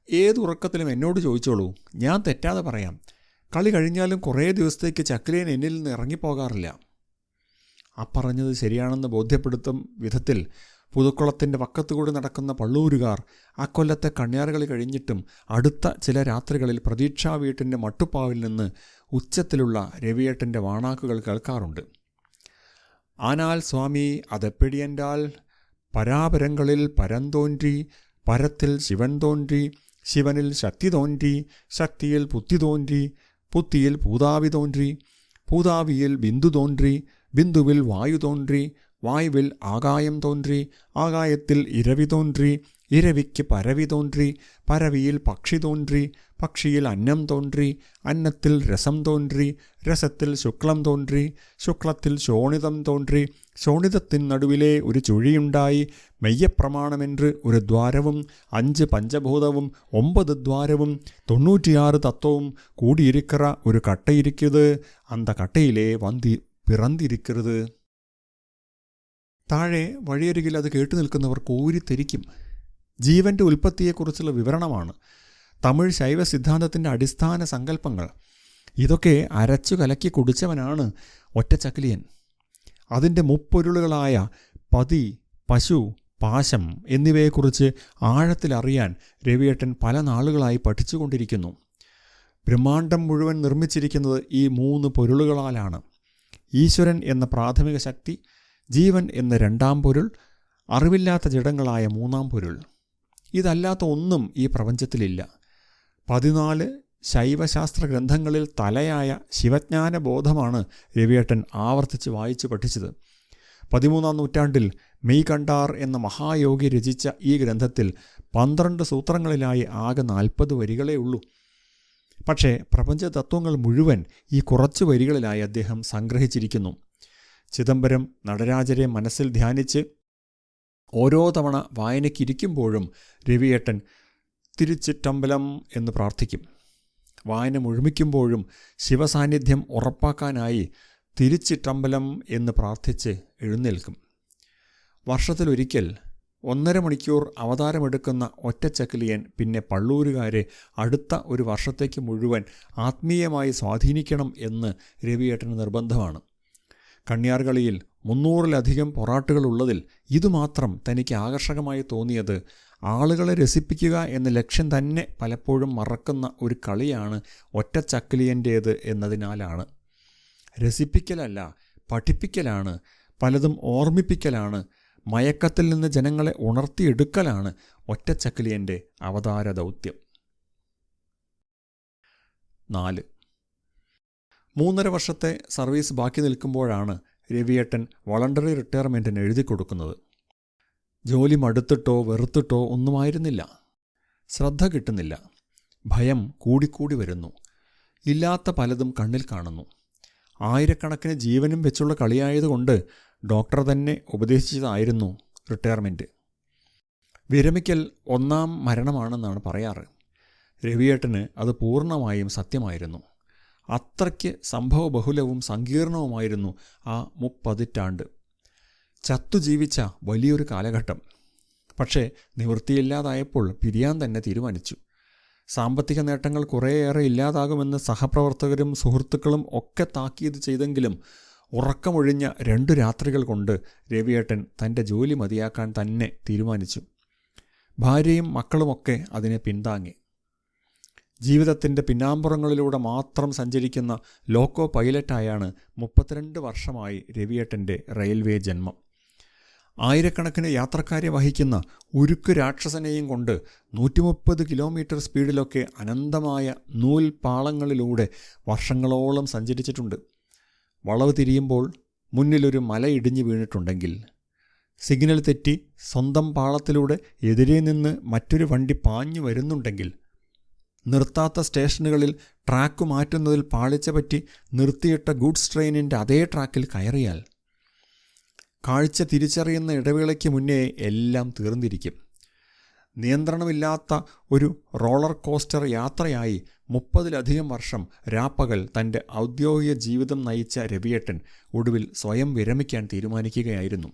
ഏതുറക്കത്തിലും എന്നോട് ചോദിച്ചോളൂ, ഞാൻ തെറ്റാതെ പറയാം. കളി കഴിഞ്ഞാലും കുറേ ദിവസത്തേക്ക് ചക്കലിയൻ എന്നിൽ നിന്ന് ഇറങ്ങിപ്പോകാറില്ല. പറഞ്ഞത് ശരിയാണെന്ന് ബോധ്യപ്പെടുത്തും വിധത്തിൽ പുതുക്കുളത്തിൻ്റെ വക്കത്തുകൂടി നടക്കുന്ന പള്ളൂരുകാർ അക്കൊല്ലത്തെ കണ്യാറുകളി കഴിഞ്ഞിട്ടും അടുത്ത ചില രാത്രികളിൽ പ്രതീക്ഷാ വീട്ടിൻ്റെ മട്ടുപ്പാവിൽ നിന്ന് ഉച്ചത്തിലുള്ള രവിയേട്ടൻ്റെ വാണാക്കുകൾ കേൾക്കാറുണ്ട്. ആനാൽ സ്വാമി അതെപ്പിടിയൻ്റാൽ പരാപരങ്ങളിൽ പരന്തോன்றി, പരത്തിൽ ശിവൻ തോன்றി, ശിവനിൽ ശക്തി തോன்றി, ശക്തിയിൽ പുത്തി തോன்றി, പുത്തിയിൽ പൂതാവി തോன்றി, പൂതാവിയിൽ ബിന്ദു തോன்றി, ബിന്ദുവിൽ വായു തോன்றി, വായുവിൽ ആകായം തോன்றി, ആകായത്തിൽ ഇരവി തോன்றി, ഇരവിക്ക് പരവി തോன்றി, പരവിയിൽ പക്ഷി തോன்றി, പക്ഷിയിൽ അന്നം തോன்றി, അന്നത്തിൽ രസം തോன்றി, രസത്തിൽ ശുക്ലം തോன்றി, ശുക്ലത്തിൽ ശോണിതം തോன்றി, ശോണിതത്തിൻ നടുവിലെ ഒരു ചുഴിയുണ്ടായി, മെയ്യപ്രമാണമെன்று ഒരു ദ്വാരവും 5 പഞ്ചഭൂതവും 9 ദ്വാരവും 96 തത്വവും കൂടിയിരിக்கிற ഒരു കട്ടയിരിക്കുന്നത്, അന്ത കട്ടയിലെ വന്തി പിറന്നിരിക്കരുത്. താഴെ വഴിയരികിൽ അത് കേട്ടു നിൽക്കുന്നവർ കോരിത്തെരിക്കും. ജീവൻ്റെ ഉൽപ്പത്തിയെക്കുറിച്ചുള്ള വിവരണമാണ്. തമിഴ് ശൈവ സിദ്ധാന്തത്തിൻ്റെ അടിസ്ഥാന സങ്കല്പങ്ങൾ. ഇതൊക്കെ അരച്ചു കലക്കി കുടിച്ചവനാണ് ഒറ്റച്ചക്കിലിയൻ. അതിൻ്റെ മുപ്പൊരുളുകളായ പതി, പശു, പാശം എന്നിവയെക്കുറിച്ച് ആഴത്തിലറിയാൻ രവിയേട്ടൻ പല നാളുകളായി പഠിച്ചുകൊണ്ടിരിക്കുന്നു. ബ്രഹ്മാണ്ഡം മുഴുവൻ നിർമ്മിച്ചിരിക്കുന്നത് ഈ 3 പൊരുളുകളാലാണ്. ഈശ്വരൻ എന്ന പ്രാഥമിക ശക്തി, ജീവൻ എന്ന 2ാം പൊരുൾ, അറിവില്ലാത്ത ജഡങ്ങളായ 3ാം പൊരുൾ. ഇതല്ലാത്ത ഒന്നും ഈ പ്രപഞ്ചത്തിലില്ല. 14 ശൈവശാസ്ത്ര ഗ്രന്ഥങ്ങളിൽ തലയായ ശിവജ്ഞാന ബോധമാണ് രവിയേട്ടൻ ആവർത്തിച്ച് വായിച്ച് പഠിച്ചത്. 13-ാം നൂറ്റാണ്ടിൽ മെയ്കണ്ടാർ എന്ന മഹായോഗി രചിച്ച ഈ ഗ്രന്ഥത്തിൽ 12 സൂത്രങ്ങളിലായി ആകെ 40 വരികളേ ഉള്ളൂ. പക്ഷേ പ്രപഞ്ച തത്വങ്ങൾ മുഴുവൻ ഈ കുറച്ച് വരികളിലായി അദ്ദേഹം സംഗ്രഹിച്ചിരിക്കുന്നു. ചിദംബരം നടരാജരെ മനസ്സിൽ ധ്യാനിച്ച് ഓരോ തവണ വായനയ്ക്കിരിക്കുമ്പോഴും രവിയേട്ടൻ തിരുച്ചിറ്റമ്പലം എന്ന് പ്രാർത്ഥിക്കും. വായന മുഴുമിക്കുമ്പോഴും ശിവസാന്നിധ്യം ഉറപ്പാക്കാനായി തിരുച്ചിറ്റമ്പലം എന്ന് പ്രാർത്ഥിച്ച് എഴുന്നേൽക്കും. വർഷത്തിലൊരിക്കൽ 1.5 മണിക്കൂർ അവതാരമെടുക്കുന്ന ഒറ്റച്ചക്കിലിയൻ പിന്നെ പള്ളൂരുകാരെ അടുത്ത ഒരു വർഷത്തേക്ക് മുഴുവൻ ആത്മീയമായി സ്വാധീനിക്കണം എന്ന് രവിയേട്ടന് നിർബന്ധമാണ്. കണ്യാർകളിയിൽ 300-ലധികം പൊറാട്ടുകളുള്ളതിൽ ഇതുമാത്രം തനിക്ക് ആകർഷകമായി തോന്നിയത് ആളുകളെ രസിപ്പിക്കുക എന്ന ലക്ഷ്യം തന്നെ പലപ്പോഴും മറക്കുന്ന ഒരു കളിയാണ് ഒറ്റച്ചക്കിലിയൻ്റേത് എന്നതിനാലാണ്. രസിപ്പിക്കലല്ല, പഠിപ്പിക്കലാണ്, പലതും ഓർമ്മിപ്പിക്കലാണ്, മയക്കത്തിൽ നിന്ന് ജനങ്ങളെ ഉണർത്തിയെടുക്കലാണ് ഒറ്റച്ചക്കിലിയൻ്റെ അവതാര ദൗത്യം. 4. 3.5 വർഷത്തെ സർവീസ് ബാക്കി നിൽക്കുമ്പോഴാണ് രവിയേട്ടൻ വോളണ്ടറി റിട്ടയർമെൻറ്റിന് എഴുതി കൊടുക്കുന്നത്. ജോലി മടുത്തിട്ടോ വെറുത്തിട്ടോ ഒന്നുമായിരുന്നില്ല. ശ്രദ്ധ കിട്ടുന്നില്ല. ഭയം കൂടിക്കൂടി വരുന്നു. ഇല്ലാത്ത പലതും കണ്ണിൽ കാണുന്നു. ആയിരക്കണക്കിന് ജീവനും വെച്ചുള്ള കളിയായതുകൊണ്ട് ഡോക്ടർ തന്നെ ഉപദേശിച്ചതായിരുന്നു റിട്ടയർമെൻറ്റ്. വിരമിക്കൽ 1ാം മരണമാണെന്നാണ് പറയാറ്. രവിയേട്ടന് അത് പൂർണ്ണമായും സത്യമായിരുന്നു. അത്രയ്ക്ക് സംഭവബഹുലവും സങ്കീർണവുമായിരുന്നു ആ 30 പതിറ്റാണ്ട്. ചത്തു ജീവിച്ച വലിയൊരു കാലഘട്ടം. പക്ഷേ നിവൃത്തിയില്ലാതായപ്പോൾ പിരിയാൻ തന്നെ തീരുമാനിച്ചു. സാമ്പത്തിക നേട്ടങ്ങൾ കുറേയേറെ ഇല്ലാതാകുമെന്ന് സഹപ്രവർത്തകരും സുഹൃത്തുക്കളും ഒക്കെ താക്കീത് ചെയ്തെങ്കിലും ഉറക്കമൊഴിഞ്ഞ 2 രാത്രികൾ കൊണ്ട് രവിയേട്ടൻ തൻ്റെ ജോലി മതിയാക്കാൻ തന്നെ തീരുമാനിച്ചു. ഭാര്യയും മക്കളുമൊക്കെ അതിനെ പിന്താങ്ങി. ജീവിതത്തിൻ്റെ പിന്നാമ്പുറങ്ങളിലൂടെ മാത്രം സഞ്ചരിക്കുന്ന ലോക്കോ പൈലറ്റായാണ് 32 വർഷമായി രവിയേട്ടൻ്റെ റെയിൽവേ ജന്മം. ആയിരക്കണക്കിന് യാത്രക്കാരെ വഹിക്കുന്ന ഉരുക്ക് രാക്ഷസനെയും കൊണ്ട് 130 കിലോമീറ്റർ സ്പീഡിലൊക്കെ അനന്തമായ നൂൽപാളങ്ങളിലൂടെ വർഷങ്ങളോളം സഞ്ചരിച്ചിട്ടുണ്ട്. വളവ് തിരിയുമ്പോൾ മുന്നിലൊരു മല ഇടിഞ്ഞു വീണിട്ടുണ്ടെങ്കിൽ, സിഗ്നൽ തെറ്റി സ്വന്തം പാളത്തിലൂടെ എതിരെ നിന്ന് മറ്റൊരു വണ്ടി പാഞ്ഞു വരുന്നുണ്ടെങ്കിൽ, നിർത്താത്ത സ്റ്റേഷനുകളിൽ ട്രാക്ക് മാറ്റുന്നതിൽ പാളിച്ച പറ്റി നിർത്തിയിട്ട ഗൂഡ്സ് ട്രെയിനിൻ്റെ അതേ ട്രാക്കിൽ കയറിയാൽ, കാഴ്ച തിരിച്ചറിയുന്ന ഇടവേളയ്ക്ക് മുന്നേ എല്ലാം തീർന്നിരിക്കും. നിയന്ത്രണമില്ലാത്ത ഒരു റോളർ കോസ്റ്റർ യാത്രയായി 30-ലധികം വർഷം രാപ്പകൽ തൻ്റെ ഔദ്യോഗിക ജീവിതം നയിച്ച രവിയേട്ടൻ ഒടുവിൽ സ്വയം വിരമിക്കാൻ തീരുമാനിക്കുകയായിരുന്നു.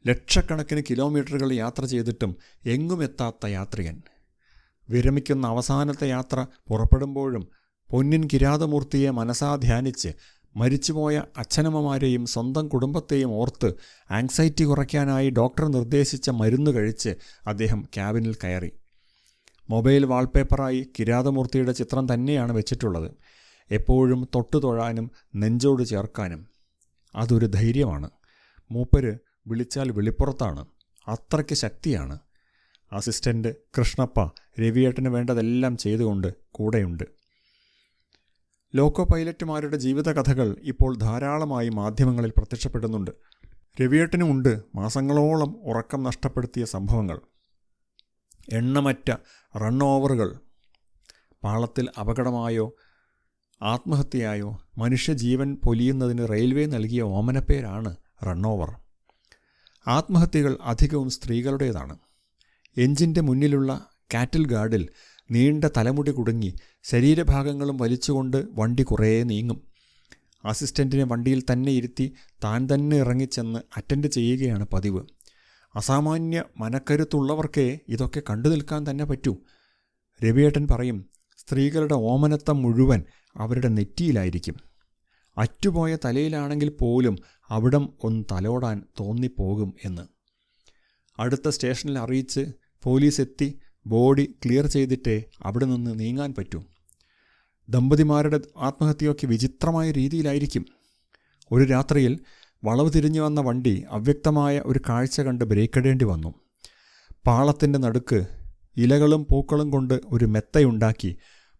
ലക്ഷക്കണക്കിന് കിലോമീറ്ററുകൾ യാത്ര ചെയ്തിട്ടും എങ്ങുമെത്താത്ത യാത്രികൻ. വിരമിക്കുന്ന അവസാനത്തെ യാത്ര പുറപ്പെടുമ്പോഴും പൊന്നിൻ കിരാതമൂർത്തിയെ മനസാ ധ്യാനിച്ച് മരിച്ചുപോയ അച്ഛനമ്മമാരെയും സ്വന്തം കുടുംബത്തെയും ഓർത്ത് ആങ്സൈറ്റി കുറയ്ക്കാനായി ഡോക്ടർ നിർദ്ദേശിച്ച മരുന്ന് കഴിച്ച് അദ്ദേഹം ക്യാബിനിൽ കയറി. മൊബൈൽ വാൾപേപ്പറായി കിരാതമൂർത്തിയുടെ ചിത്രം തന്നെയാണ് വെച്ചിട്ടുള്ളത്. എപ്പോഴും തൊട്ടു തൊഴാനും നെഞ്ചോട് ചേർക്കാനും. അതൊരു ധൈര്യമാണ്. മൂപ്പര് വിളിച്ചാൽ വെളിപ്പുറത്താണ്. അത്രയ്ക്ക് ശക്തിയാണ്. അസിസ്റ്റൻ്റ് കൃഷ്ണപ്പ രവിയേട്ടന് വേണ്ടതെല്ലാം ചെയ്തുകൊണ്ട് കൂടെയുണ്ട്. ലോക്കോ പൈലറ്റുമാരുടെ ജീവിതകഥകൾ ഇപ്പോൾ ധാരാളമായി മാധ്യമങ്ങളിൽ പ്രത്യക്ഷപ്പെടുന്നുണ്ട്. രവിയേട്ടനുമുണ്ട് മാസങ്ങളോളം ഉറക്കം നഷ്ടപ്പെടുത്തിയ സംഭവങ്ങൾ. എണ്ണമറ്റ റൺ ഓവറുകൾ. പാളത്തിൽ അപകടമായോ ആത്മഹത്യയായോ മനുഷ്യജീവൻ പൊലിയുന്നതിന് റെയിൽവേ നൽകിയ ഓമനപ്പേരാണ് റൺ ഓവർ. ആത്മഹത്യകൾ അധികവും സ്ത്രീകളുടേതാണ്. എഞ്ചിൻ്റെ മുന്നിലുള്ള കാറ്റിൽ ഗാർഡിൽ നീണ്ട തലമുടി കുടുങ്ങി ശരീരഭാഗങ്ങളും വലിച്ചുകൊണ്ട് വണ്ടി കുറേ നീങ്ങും. അസിസ്റ്റൻറ്റിനെ വണ്ടിയിൽ തന്നെ ഇരുത്തി താൻ തന്നെ ഇറങ്ങിച്ചെന്ന് അറ്റൻഡ് ചെയ്യുകയാണ് പതിവ്. അസാമാന്യ മനക്കരുത്തുള്ളവർക്കേ ഇതൊക്കെ കണ്ടു നിൽക്കാൻ തന്നെ പറ്റൂ. രവിയേട്ടൻ പറയും, സ്ത്രീകളുടെ ഓമനത്തം മുഴുവൻ അവരുടെ നെറ്റിയിലായിരിക്കും. അറ്റുപോയ തലയിലാണെങ്കിൽ പോലും അവിടം ഒന്ന് തലോടാൻ തോന്നിപ്പോകും എന്ന്. അടുത്ത സ്റ്റേഷനിൽ അറിയിച്ച് പോലീസ് എത്തി ബോഡി ക്ലിയർ ചെയ്തിട്ടേ അവിടെ നിന്ന് നീങ്ങാൻ പറ്റൂ. ദമ്പതിമാരുടെ ആത്മഹത്യയൊക്കെ വിചിത്രമായ രീതിയിലായിരിക്കും. ഒരു രാത്രിയിൽ വളവ് തിരിഞ്ഞു വന്ന വണ്ടി അവ്യക്തമായ ഒരു കാഴ്ച കണ്ട് ബ്രേക്കിടേണ്ടി വന്നു. പാളത്തിൻ്റെ നടുക്ക് ഇലകളും പൂക്കളും കൊണ്ട് ഒരു മെത്തയുണ്ടാക്കി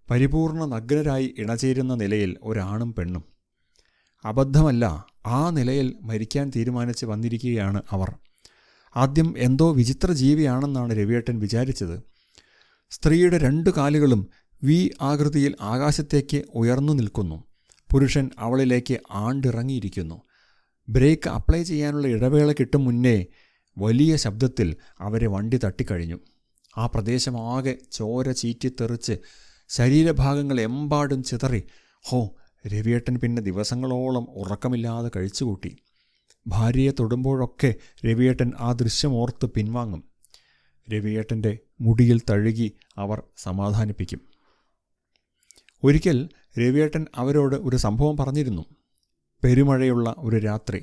പരിപൂർണ നഗ്നരായി ഇണചേരുന്ന നിലയിൽ ഒരാണും പെണ്ണും. അബദ്ധമല്ല, ആ നിലയിൽ മരിക്കാൻ തീരുമാനിച്ച് വന്നിരിക്കുകയാണ് അവർ. ആദ്യം എന്തോ വിചിത്ര ജീവിയാണെന്നാണ് രവിയേട്ടൻ വിചാരിച്ചത്. സ്ത്രീയുടെ 2 കാലുകളും വി ആകൃതിയിൽ ആകാശത്തേക്ക് ഉയർന്നു നിൽക്കുന്നു. പുരുഷൻ അവളിലേക്ക് ആണ്ടിറങ്ങിയിരിക്കുന്നു. ബ്രേക്ക് അപ്ലൈ ചെയ്യാനുള്ള ഇടവേള കിട്ടും മുന്നേ വലിയ ശബ്ദത്തിൽ അവരെ വണ്ടി തട്ടിക്കഴിഞ്ഞു. ആ പ്രദേശമാകെ ചോര ചീറ്റിത്തെറിച്ച് ശരീരഭാഗങ്ങൾ എമ്പാടും ചിതറി. രവിയേട്ടൻ പിന്നെ ദിവസങ്ങളോളം ഉറക്കമില്ലാതെ കഴിച്ചുകൂട്ടി. ഭാര്യയെ തൊടുമ്പോഴൊക്കെ രവിയേട്ടൻ ആ ദൃശ്യമോർത്ത് പിൻവാങ്ങും. രവിയേട്ടൻ്റെ മുടിയിൽ തഴുകി അവർ സമാധാനിപ്പിക്കും. ഒരിക്കൽ രവിയേട്ടൻ അവരോട് ഒരു സംഭവം പറഞ്ഞിരുന്നു. പെരുമഴയുള്ള ഒരു രാത്രി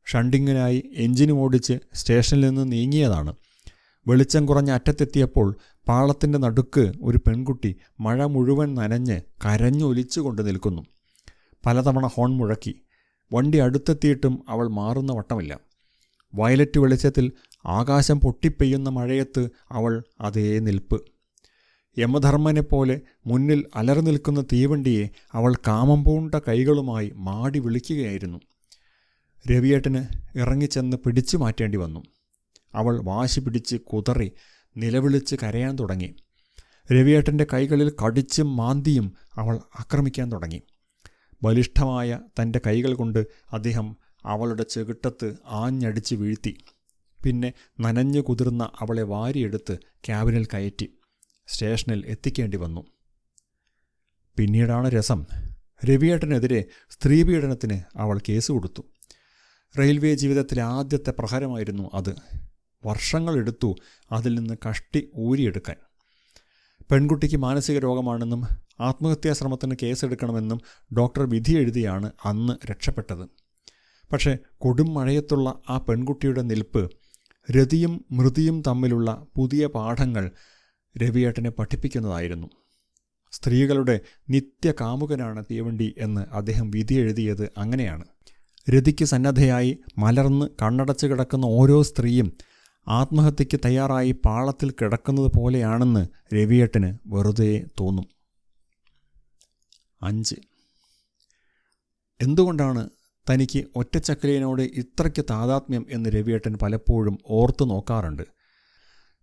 ഷണ്ടിങ്ങിനായി എഞ്ചിനും ഓടിച്ച് സ്റ്റേഷനിൽ നിന്ന് നീങ്ങിയതാണ്. വെളിച്ചം കുറഞ്ഞ അറ്റത്തെത്തിയപ്പോൾ പാളത്തിൻ്റെ നടുക്ക് ഒരു പെൺകുട്ടി മഴ മുഴുവൻ നനഞ്ഞ് കരഞ്ഞൊലിച്ചുകൊണ്ട് നിൽക്കുന്നു. പലതവണ ഹോൺ മുഴക്കി. വണ്ടി അടുത്തെത്തിയിട്ടും അവൾ മാറുന്ന വട്ടമില്ല. വയലറ്റ് വെളിച്ചത്തിൽ ആകാശം പൊട്ടിപ്പെയ്യുന്ന മഴയത്ത് അവൾ അതേ നിൽപ്പ്. യമധർമ്മനെപ്പോലെ മുന്നിൽ അലറി നിൽക്കുന്ന തീവണ്ടിയെ അവൾ കാമം പൂണ്ട കൈകളുമായി മാടി വിളിക്കുകയായിരുന്നു. രവിയേട്ടന് ഇറങ്ങിച്ചെന്ന് പിടിച്ചു മാറ്റേണ്ടി വന്നു. അവൾ വാശി പിടിച്ച് കുതറി നിലവിളിച്ച് കരയാൻ തുടങ്ങി. രവിയേട്ടൻ്റെ കൈകളിൽ കടിച്ചും മാന്തിയും അവൾ ആക്രമിക്കാൻ തുടങ്ങി. ബലിഷ്ഠമായ തൻ്റെ കൈകൾ കൊണ്ട് അദ്ദേഹം അവളുടെ ചെകിട്ടത്ത് ആഞ്ഞടിച്ച് വീഴ്ത്തി. പിന്നെ നനഞ്ഞു കുതിർന്ന അവളെ വാരിയെടുത്ത് ക്യാബിനിൽ കയറ്റി സ്റ്റേഷനിൽ എത്തിക്കേണ്ടി വന്നു. പിന്നീടാണ് രസം. രവിയേട്ടനെതിരെ സ്ത്രീപീഡനത്തിന് അവൾ കേസ് കൊടുത്തു. റെയിൽവേ ജീവിതത്തിലെ ആദ്യത്തെ പ്രഹരമായിരുന്നു അത്. വർഷങ്ങളെടുത്തു അതിൽ നിന്ന് കഷ്ടി ഊരിയെടുക്കാൻ. പെൺകുട്ടിക്ക് മാനസിക രോഗമാണെന്നും ആത്മഹത്യാശ്രമത്തിന് കേസെടുക്കണമെന്നും ഡോക്ടർ വിധി എഴുതിയാണ് അന്ന് രക്ഷപ്പെട്ടത്. പക്ഷേ കൊടും മഴയത്തുള്ള ആ പെൺകുട്ടിയുടെ നിൽപ്പ് രതിയും മൃതിയും തമ്മിലുള്ള പുതിയ പാഠങ്ങൾ രവിയേട്ടനെ പഠിപ്പിക്കുന്നതായിരുന്നു. സ്ത്രീകളുടെ നിത്യകാമുകനാണ് തീവണ്ടി എന്ന് അദ്ദേഹം വിധി എഴുതിയത് അങ്ങനെയാണ്. രതിക്ക് സന്നദ്ധയായി മലർന്ന് കണ്ണടച്ച് കിടക്കുന്ന ഓരോ സ്ത്രീയും ആത്മഹത്യയ്ക്ക് തയ്യാറായി പാളത്തിൽ കിടക്കുന്നത് പോലെയാണെന്ന് രവിയേട്ടന് വെറുതെ തോന്നും. 5. എന്തുകൊണ്ടാണ് തനിക്ക് ഒറ്റച്ചക്കിലിയനോട് ഇത്രയ്ക്ക് താതാത്മ്യം എന്ന് രവിയേട്ടൻ പലപ്പോഴും ഓർത്തു നോക്കാറുണ്ട്.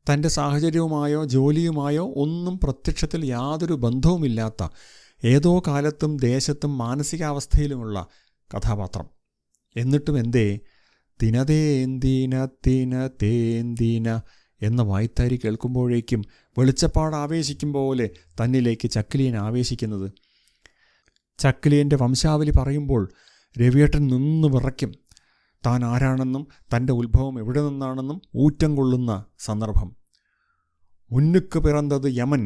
തൻ്റെ സാഹചര്യവുമായോ ജോലിയുമായോ ഒന്നും പ്രത്യക്ഷത്തിൽ യാതൊരു ബന്ധവുമില്ലാത്ത, ഏതോ കാലത്തും ദേശത്തും മാനസികാവസ്ഥയിലുമുള്ള കഥാപാത്രം. എന്നിട്ടും എന്തേ തിനതേന്തിന തിന തേന്തിന എന്ന വായ്ത്താരി കേൾക്കുമ്പോഴേക്കും വെളിച്ചപ്പാട് ആവേശിക്കും പോലെ തന്നിലേക്ക് ചക്കിലിയൻ ആവേശിക്കുന്നത്? ചക്കിലിയൻ്റെ വംശാവലി പറയുമ്പോൾ രവിയേട്ടൻ നിന്ന് വിറയ്ക്കും. താൻ ആരാണെന്നും തൻ്റെ ഉത്ഭവം എവിടെ നിന്നാണെന്നും ഊറ്റം കൊള്ളുന്ന സന്ദർഭം. മുന്നുക്ക് പിറന്നത് യമൻ,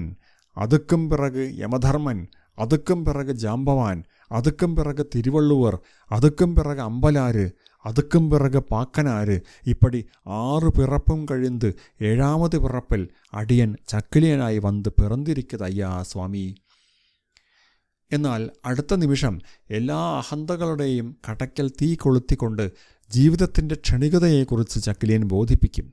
അതുക്കും പിറക് യമധർമ്മൻ, അതുക്കും പിറക് ജാമ്പവാൻ, അതുക്കും പിറക് തിരുവള്ളുവർ, അതുക്കും പിറക് അമ്പലാര്, അതുക്കും പിറക് പാക്കനാര്, ഇപ്പടി 6 പിറപ്പും കഴിന്ത് 7ാമത് പിറപ്പിൽ അടിയൻ ചക്കിലിയനായി വന്ന് പിറന്നിരിക്കതയ്യാ സ്വാമി. എന്നാൽ അടുത്ത നിമിഷം എല്ലാ അഹന്തകളുടെയും കടയ്ക്കൽ തീ കൊളുത്തിക്കൊണ്ട് ജീവിതത്തിൻ്റെ ക്ഷണികതയെക്കുറിച്ച് ചക്കിലിയൻ ബോധിപ്പിക്കും.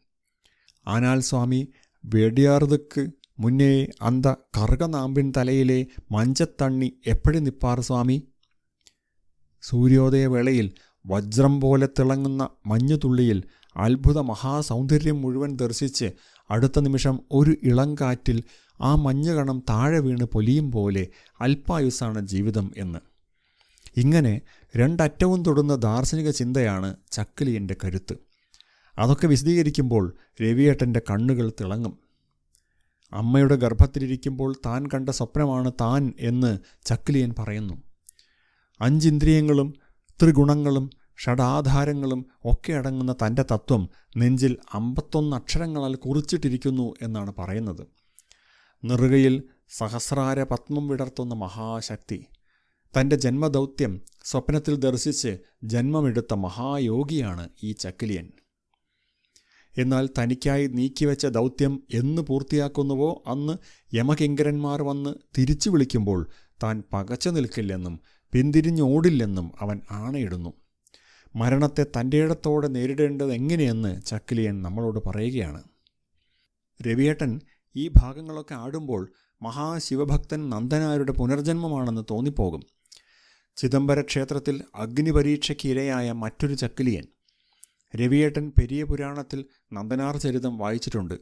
ആനാൽ സ്വാമി വേടിയാർതുക്ക് മുന്നേ അന്ത കറുകനാമ്പിൻ തലയിലെ മഞ്ചത്തണ്ണി എപ്പടി നിപ്പാർ സ്വാമി. സൂര്യോദയവേളയിൽ വജ്രം പോലെ തിളങ്ങുന്ന മഞ്ഞുതുള്ളിയിൽ അത്ഭുത മഹാസൗന്ദര്യം മുഴുവൻ ദർശിച്ച് അടുത്ത നിമിഷം ഒരു ഇളങ്കാറ്റിൽ ആ മഞ്ഞുകണം താഴെ വീണ് പൊലിയും പോലെ അല്പായുസ്സാണ് ജീവിതം എന്ന്. ഇങ്ങനെ രണ്ടറ്റവും തൊടുന്ന ദാർശനിക ചിന്തയാണ് ചക്കിലിയൻ്റെ കരുത്ത്. അതൊക്കെ വിശദീകരിക്കുമ്പോൾ രവിയേട്ടൻ്റെ കണ്ണുകൾ തിളങ്ങും. അമ്മയുടെ ഗർഭത്തിലിരിക്കുമ്പോൾ താൻ കണ്ട സ്വപ്നമാണ് താൻ എന്ന് ചക്കിലിയൻ പറയുന്നു. 5 ഇന്ദ്രിയങ്ങളും ത്രിഗുണങ്ങളും ഷഡാധാരങ്ങളും ഒക്കെ അടങ്ങുന്ന തൻ്റെ തത്വം നെഞ്ചിൽ 51 അക്ഷരങ്ങളാൽ കുറിച്ചിട്ടിരിക്കുന്നു എന്നാണ് പറയുന്നത്. നെറുകയിൽ സഹസ്രാര പത്മം വിടർത്തുന്ന മഹാശക്തി. തൻ്റെ ജന്മദൗത്യം സ്വപ്നത്തിൽ ദർശിച്ച് ജന്മമെടുത്ത മഹായോഗിയാണ് ഈ ചക്കിലിയൻ. എന്നാൽ തനിക്കായി നീക്കിവെച്ച ദൗത്യം എന്ന് പൂർത്തിയാക്കുന്നുവോ അന്ന് യമകിങ്കരന്മാർ വന്ന് തിരിച്ചു വിളിക്കുമ്പോൾ താൻ പകച്ചു നിൽക്കില്ലെന്നും പിന്തിരിഞ്ഞോടില്ലെന്നും അവൻ ആണയിടുന്നു. മരണത്തെ തൻ്റെ ഇടത്തോടെ നേരിടേണ്ടത് എങ്ങനെയെന്ന് ചക്കിലിയൻ നമ്മളോട് പറയുകയാണ്. രവിയേട്ടൻ ഈ ഭാഗങ്ങളൊക്കെ ആടുമ്പോൾ മഹാശിവഭക്തൻ നന്ദനാരുടെ പുനർജന്മമാണെന്ന് തോന്നിപ്പോകും. ചിദംബര ക്ഷേത്രത്തിൽ അഗ്നിപരീക്ഷയ്ക്ക് ഇരയായ മറ്റൊരു ചക്കിലിയൻ. രവിയേട്ടൻ പെരിയ പുരാണത്തിൽ നന്ദനാർ ചരിതം വായിച്ചിട്ടുണ്ട്.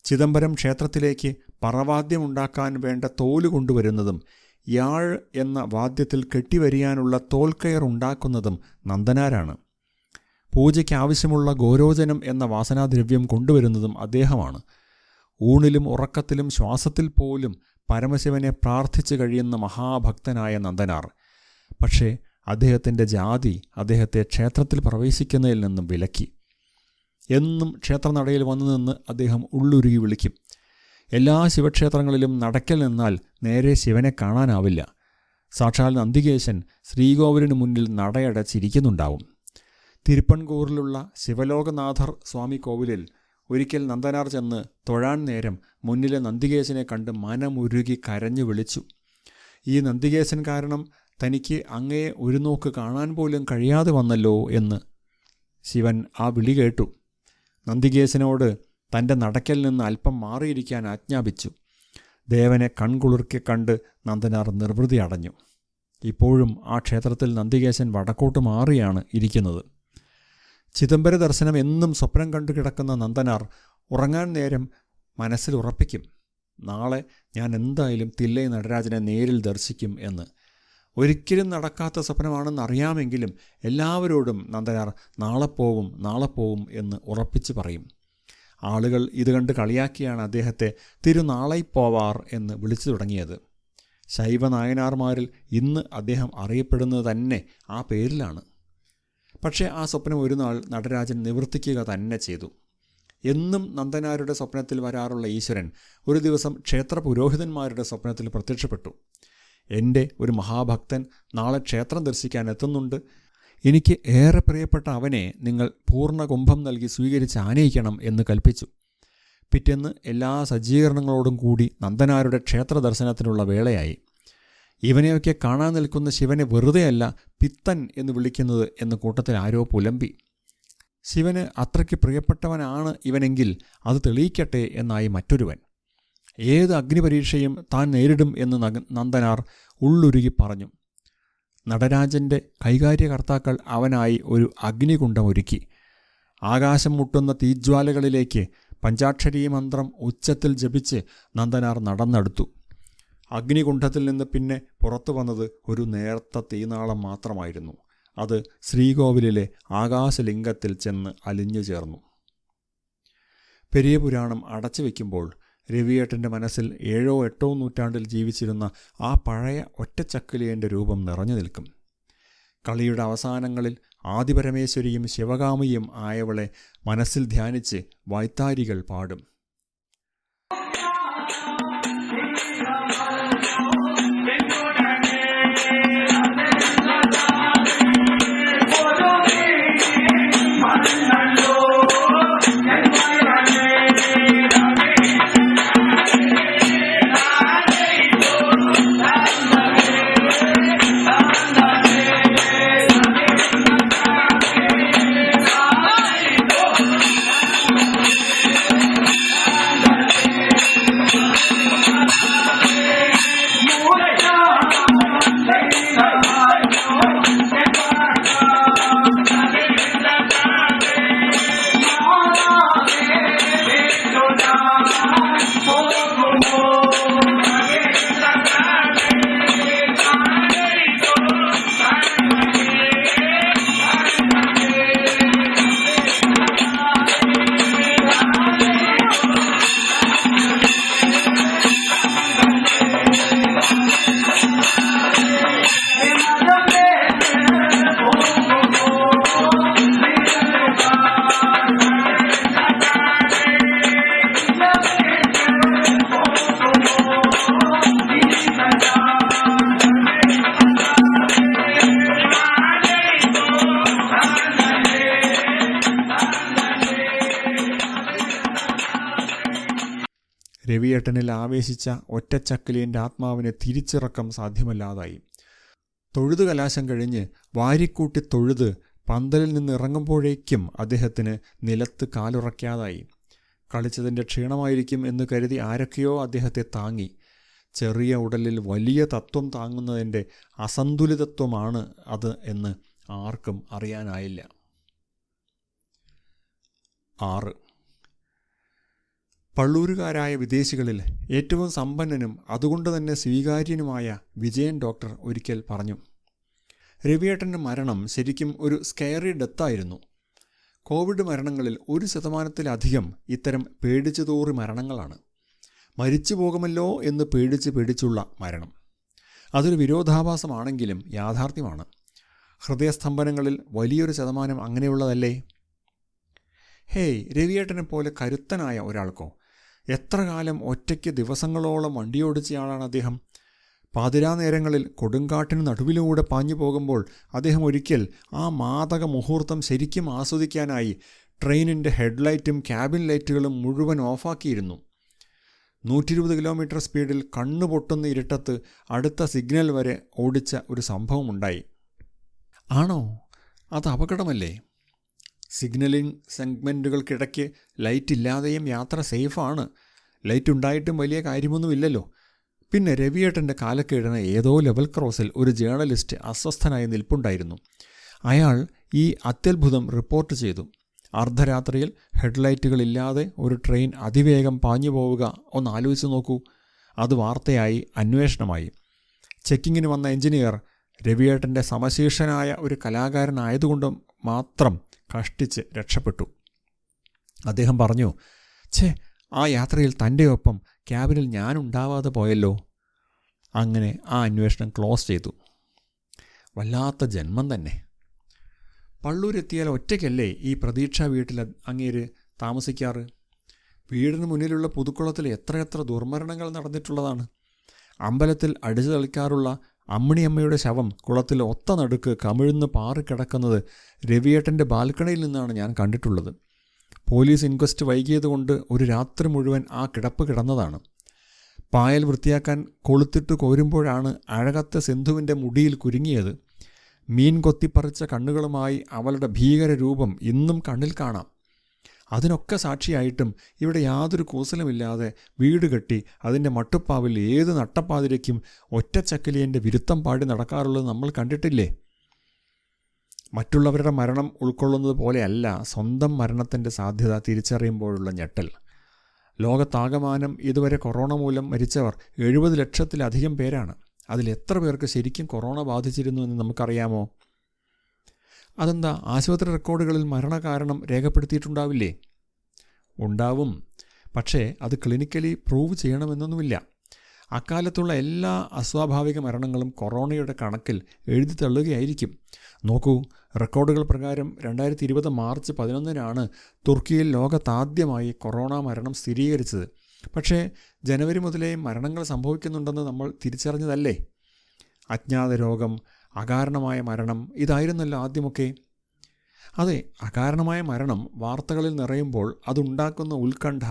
ചിദംബരം ക്ഷേത്രത്തിലേക്ക് പറവാദ്യമുണ്ടാക്കാൻ വേണ്ട തോല് കൊണ്ടുവരുന്നതും യാഴ് എന്ന വാദ്യത്തിൽ കെട്ടിവരിയാനുള്ള തോൽക്കയർ ഉണ്ടാക്കുന്നതും നന്ദനാരാണ്. പൂജയ്ക്ക് ആവശ്യമുള്ള ഗോരോചനം എന്ന വാസനാദ്രവ്യം കൊണ്ടുവരുന്നതും അദ്ദേഹമാണ്. ഊണിലും ഉറക്കത്തിലും ശ്വാസത്തിൽ പോലും പരമശിവനെ പ്രാർത്ഥിച്ചു കഴിയുന്ന മഹാഭക്തനായ നന്ദനാർ. പക്ഷേ അദ്ദേഹത്തിൻ്റെ ജാതി അദ്ദേഹത്തെ ക്ഷേത്രത്തിൽ പ്രവേശിക്കുന്നതിൽ നിന്നും വിലക്കി. എന്നും ക്ഷേത്രനടയിൽ വന്നു നിന്ന് അദ്ദേഹം ഉള്ളുരുകി വിളിക്കും. എല്ലാ ശിവക്ഷേത്രങ്ങളിലും നടക്കൽ നിന്നാൽ നേരെ ശിവനെ കാണാനാവില്ല. സാക്ഷാൽ നന്ദികേശൻ ശ്രീകോവിലിന് മുന്നിൽ നടയടച്ചിരിക്കുന്നുണ്ടാവും. തിരുപ്പൻകൂറിലുള്ള ശിവലോകനാഥർ സ്വാമി കോവിലിൽ ഒരിക്കൽ നന്ദനാർ ചെന്ന് തൊഴാൻ നേരം മുന്നിലെ നന്ദികേശനെ കണ്ട് മനമുരുകി കരഞ്ഞു വിളിച്ചു. ഈ നന്ദികേശൻ കാരണം തനിക്ക് അങ്ങയെ ഒരു നോക്ക് കാണാൻ പോലും കഴിയാതെ വന്നല്ലോ എന്ന്. ശിവൻ ആ വിളി കേട്ടു. നന്ദികേശനോട് തൻ്റെ നടക്കൽ നിന്ന് അല്പം മാറിയിരിക്കാൻ ആജ്ഞാപിച്ചു. ദേവനെ കൺകുളിർക്കെ കണ്ട് നന്ദനാർ നിർവൃതി അടഞ്ഞു. ഇപ്പോഴും ആ ക്ഷേത്രത്തിൽ നന്ദികേശൻ വടക്കോട്ട് മാറിയാണ് ഇരിക്കുന്നത്. ചിദംബര ദർശനം എന്നും സ്വപ്നം കണ്ടു കിടക്കുന്ന നന്ദനാർ ഉറങ്ങാൻ നേരം മനസ്സിൽ ഉറപ്പിക്കും, നാളെ ഞാൻ എന്തായാലും തില്ലൈ നടരാജനെ നേരിൽ ദർശിക്കും എന്ന്. ഒരിക്കലും നടക്കാത്ത സ്വപ്നമാണെന്നറിയാമെങ്കിലും എല്ലാവരോടും നന്ദനാർ നാളെ പോവും എന്ന് ഉറപ്പിച്ച് പറയും. ആളുകൾ ഇത് കണ്ട് കളിയാക്കിയാണ് അദ്ദേഹത്തെ തിരുനാളൈപ്പോവാർ എന്ന് വിളിച്ചു തുടങ്ങിയത്. ശൈവനായനാർമാരിൽ ഇന്ന് അദ്ദേഹം അറിയപ്പെടുന്നത് തന്നെ ആ പേരിലാണ്. പക്ഷേ ആ സ്വപ്നം ഒരു നാൾ നടരാജൻ നിവർത്തിക്കുക തന്നെ ചെയ്തു. എന്നും നന്ദനാരുടെ സ്വപ്നത്തിൽ വരാറുള്ള ഈശ്വരൻ ഒരു ദിവസം ക്ഷേത്ര പുരോഹിതന്മാരുടെ സ്വപ്നത്തിൽ പ്രത്യക്ഷപ്പെട്ടു. എൻ്റെ ഒരു മഹാഭക്തൻ നാളെ ക്ഷേത്രം ദർശിക്കാൻ എത്തുന്നുണ്ട്. എനിക്ക് ഏറെ പ്രിയപ്പെട്ട അവനെ നിങ്ങൾ പൂർണ്ണ കുംഭം നൽകി സ്വീകരിച്ച് ആനയിക്കണം എന്ന് കൽപ്പിച്ചു. പിറ്റേന്ന് എല്ലാ സജ്ജീകരണങ്ങളോടും കൂടി നന്ദനാരുടെ ക്ഷേത്ര ദർശനത്തിനുള്ള വേളയായി. ഇവനെയൊക്കെ കാണാൻ നിൽക്കുന്ന ശിവനെ വെറുതെയല്ല പിത്തൻ എന്ന് വിളിക്കുന്നത് എന്ന് കൂട്ടത്തിൽ ആരോ പുലമ്പി. ശിവന് അത്രയ്ക്ക് പ്രിയപ്പെട്ടവനാണ് ഇവനെങ്കിൽ അത് തെളിയിക്കട്ടെ എന്നായി മറ്റൊരുവൻ. ഏത് അഗ്നിപരീക്ഷയും താൻ നേരിടും എന്ന് നന്ദനാർ ഉള്ളുരുകി പറഞ്ഞു. നടരാജൻ്റെ കൈകാര്യകർത്താക്കൾ അവനായി ഒരു അഗ്നികുണ്ഡം ഒരുക്കി. ആകാശം മുട്ടുന്ന തീജ്വാലകളിലേക്ക് പഞ്ചാക്ഷരീ മന്ത്രം ഉച്ചത്തിൽ ജപിച്ച് നന്ദനാർ നടന്നെടുത്തു. അഗ്നികുണ്ഡത്തിൽ നിന്ന് പിന്നെ പുറത്തു വന്നത് ഒരു നേർത്ത തീനാളം മാത്രമായിരുന്നു. അത് ശ്രീകോവിലിലെ ആകാശലിംഗത്തിൽ ചെന്ന് അലിഞ്ഞു ചേർന്നു. പെരിയ പുരാണം അടച്ചു വയ്ക്കുമ്പോൾ രവിയേട്ടൻ്റെ മനസ്സിൽ 7ഓ 8ഓ നൂറ്റാണ്ടിൽ ജീവിച്ചിരുന്ന ആ പഴയ ഒറ്റച്ചക്കിലിയൻ്റെ രൂപം നിറഞ്ഞു നിൽക്കും. കളിയുടെ അവസാനങ്ങളിൽ ആദിപരമേശ്വരിയും ശിവകാമിയും ആയവളെ മനസ്സിൽ ധ്യാനിച്ച് വായ്ത്താരികൾ പാടും. രവിയേട്ടനിൽ ആവേശിച്ച ഒറ്റച്ചക്കിലിയൻ്റെ ആത്മാവിനെ തിരിച്ചിറക്കം സാധ്യമല്ലാതായി. തൊഴുതു കലാശം കഴിഞ്ഞ് വാരിക്കൂട്ടി തൊഴുത് പന്തലിൽ നിന്ന് ഇറങ്ങുമ്പോഴേക്കും അദ്ദേഹത്തിന് നിലത്ത് കാലുറയ്ക്കാതായി. കളിച്ചതിൻ്റെ ക്ഷീണമായിരിക്കും എന്ന് കരുതി ആരൊക്കെയോ അദ്ദേഹത്തെ താങ്ങി. ചെറിയ ഉടലിൽ വലിയ തത്വം താങ്ങുന്നതിൻ്റെ അസന്തുലിതത്വമാണ് അത് എന്ന് ആർക്കും അറിയാനായില്ല. 6. പള്ളൂരുകാരായ വിദേശികളിൽ ഏറ്റവും സമ്പന്നനും അതുകൊണ്ട് തന്നെ സ്വീകാര്യനുമായ വിജയൻ ഡോക്ടർ ഒരിക്കൽ പറഞ്ഞു, രവിയേട്ടൻ്റെ മരണം ശരിക്കും ഒരു സ്കെയറി ഡെത്തായിരുന്നു. കോവിഡ് മരണങ്ങളിൽ 1% ഇത്തരം പേടിച്ചു തോറി മരണങ്ങളാണ്. മരിച്ചു പോകുമല്ലോ എന്ന് പേടിച്ചുള്ള മരണം. അതൊരു വിരോധാഭാസമാണെങ്കിലും യാഥാർത്ഥ്യമാണ്. ഹൃദയസ്തംഭനങ്ങളിൽ വലിയൊരു ശതമാനം അങ്ങനെയുള്ളതല്ലേ? ഹേയ്, രവിയേട്ടനെ പോലെ കരുത്തനായ ഒരാൾക്കോ? എത്ര കാലം ഒറ്റയ്ക്ക് ദിവസങ്ങളോളം വണ്ടിയോടിച്ചയാളാണ് അദ്ദേഹം. പാതിരാ നേരങ്ങളിൽ കൊടുങ്കാട്ടിന് നടുവിലൂടെ പാഞ്ഞു പോകുമ്പോൾ അദ്ദേഹം ഒരിക്കൽ ആ മാദക മുഹൂർത്തം ശരിക്കും ആസ്വദിക്കാനായി ട്രെയിനിൻ്റെ ഹെഡ്ലൈറ്റും ക്യാബിൻ ലൈറ്റുകളും മുഴുവൻ ഓഫാക്കിയിരുന്നു. 120 കിലോമീറ്റർ സ്പീഡിൽ കണ്ണുപൊട്ടുന്ന ഇരുട്ടത്ത് അടുത്ത സിഗ്നൽ വരെ ഓടിച്ച ഒരു സംഭവമുണ്ടായി. ആണോ? അത് അപകടമല്ലേ? സിഗ്നലിംഗ് സെഗ്മെൻറ്റുകൾക്കിടയ്ക്ക് ലൈറ്റ് ഇല്ലാതെയും യാത്ര സേഫാണ്. ലൈറ്റ് ഉണ്ടായിട്ടും വലിയ കാര്യമൊന്നുമില്ലല്ലോ. പിന്നെ രവിയേട്ടൻ്റെ കാലക്കീഴിന് ഏതോ ലെവൽ ക്രോസിൽ ഒരു ജേർണലിസ്റ്റ് അസ്വസ്ഥനായി നിൽപ്പുണ്ടായിരുന്നു. അയാൾ ഈ അത്യത്ഭുതം റിപ്പോർട്ട് ചെയ്തു. അർദ്ധരാത്രിയിൽ ഹെഡ്ലൈറ്റുകളില്ലാതെ ഒരു ട്രെയിൻ അതിവേഗം പാഞ്ഞു പോവുക ഒന്ന് ആലോചിച്ച് നോക്കൂ. അത് വാർത്തയായി, അന്വേഷണമായി. ചെക്കിങ്ങിന് വന്ന എഞ്ചിനീയർ രവിയേട്ടൻ്റെ സമശീർഷനായ ഒരു കലാകാരനായതുകൊണ്ട് മാത്രം കഷ്ടിച്ച് രക്ഷപ്പെട്ടു. അദ്ദേഹം പറഞ്ഞു, ആ യാത്രയിൽ തൻ്റെ ഒപ്പം ക്യാബിനിൽ ഞാനുണ്ടാവാതെ പോയല്ലോ. അങ്ങനെ ആ അന്വേഷണം ക്ലോസ് ചെയ്തു. വല്ലാത്ത ജന്മം തന്നെ. പള്ളൂരെത്തിയാൽ ഒറ്റയ്ക്കല്ലേ ഈ പ്രതീക്ഷാ വീട്ടിൽ അങ്ങേര് താമസിക്കാറ്? വീടിന് മുന്നിലുള്ള പുതുക്കുളത്തിൽ എത്രയെത്ര ദുർമരണങ്ങൾ നടന്നിട്ടുള്ളതാണ്. അമ്പലത്തിൽ അടിച്ചു തളിക്കാറുള്ള അമ്മിണിയമ്മയുടെ ശവം കുളത്തിൽ ഒത്ത നടുക്ക് കമിഴ്ന്ന് പാറിക്കിടക്കുന്നത് രവിയേട്ടൻ്റെ ബാൽക്കണിയിൽ നിന്നാണ് ഞാൻ കണ്ടിട്ടുള്ളത്. പോലീസ് ഇൻക്വസ്റ്റ് വൈകിയതുകൊണ്ട് ഒരു രാത്രി മുഴുവൻ ആ കിടപ്പ് കിടന്നതാണ്. പായൽ വൃത്തിയാക്കാൻ കൊളുത്തിട്ട് കോരുമ്പോഴാണ് അഴകത്തെ സിന്ധുവിൻ്റെ മുടിയിൽ കുരുങ്ങിയത്. മീൻ കൊത്തിപ്പറിച്ച കണ്ണുകളുമായി അവളുടെ ഭീകര രൂപം ഇന്നും കണ്ണിൽ കാണാം. അതിനൊക്കെ സാക്ഷിയായിട്ടും ഇവിടെ യാതൊരു കൂസലുമില്ലാതെ വീട് കെട്ടി അതിൻ്റെ മട്ടുപ്പാവിൽ ഏത് നട്ടപ്പാതിരയ്ക്കും ഒറ്റച്ചക്കലിയൻ്റെ വിരുത്തം പാടി നടക്കാറുള്ളത് നമ്മൾ കണ്ടിട്ടില്ലേ? മറ്റുള്ളവരുടെ മരണം ഉൾക്കൊള്ളുന്നത് പോലെയല്ല സ്വന്തം മരണത്തിൻ്റെ സാധ്യത തിരിച്ചറിയുമ്പോഴുള്ള ഞെട്ടൽ. ലോകത്താകമാനം ഇതുവരെ കൊറോണ മൂലം മരിച്ചവർ 70 ലക്ഷത്തിലധികം പേരാണ്. അതിൽ എത്ര പേർക്ക് ശരിക്കും കൊറോണ ബാധിച്ചിരുന്നു എന്ന് നമുക്കറിയാമോ? അതെന്താ, ആശുപത്രി റെക്കോർഡുകളിൽ മരണകാരണം രേഖപ്പെടുത്തിയിട്ടുണ്ടാവില്ലേ? ഉണ്ടാവും, പക്ഷേ അത് ക്ലിനിക്കലി പ്രൂവ് ചെയ്യണമെന്നൊന്നുമില്ല. അക്കാലത്തുള്ള എല്ലാ അസ്വാഭാവിക മരണങ്ങളും കൊറോണയുടെ കണക്കിൽ എഴുതി തള്ളുകയായിരിക്കും. നോക്കൂ, റെക്കോർഡുകൾ പ്രകാരം 2020 മാർച്ച് 11 തുർക്കിയിൽ ലോകത്താദ്യമായി കൊറോണ മരണം സ്ഥിരീകരിച്ചത്. പക്ഷേ ജനുവരി മുതലേ മരണങ്ങൾ സംഭവിക്കുന്നുണ്ടെന്ന് നമ്മൾ തിരിച്ചറിഞ്ഞതല്ലേ? അജ്ഞാത രോഗം, അകാരണമായ മരണം, ഇതായിരുന്നല്ലോ ആദ്യമൊക്കെ. അതെ, അകാരണമായ മരണം വാർത്തകളിൽ നിറയുമ്പോൾ അതുണ്ടാക്കുന്ന ഉത്കണ്ഠ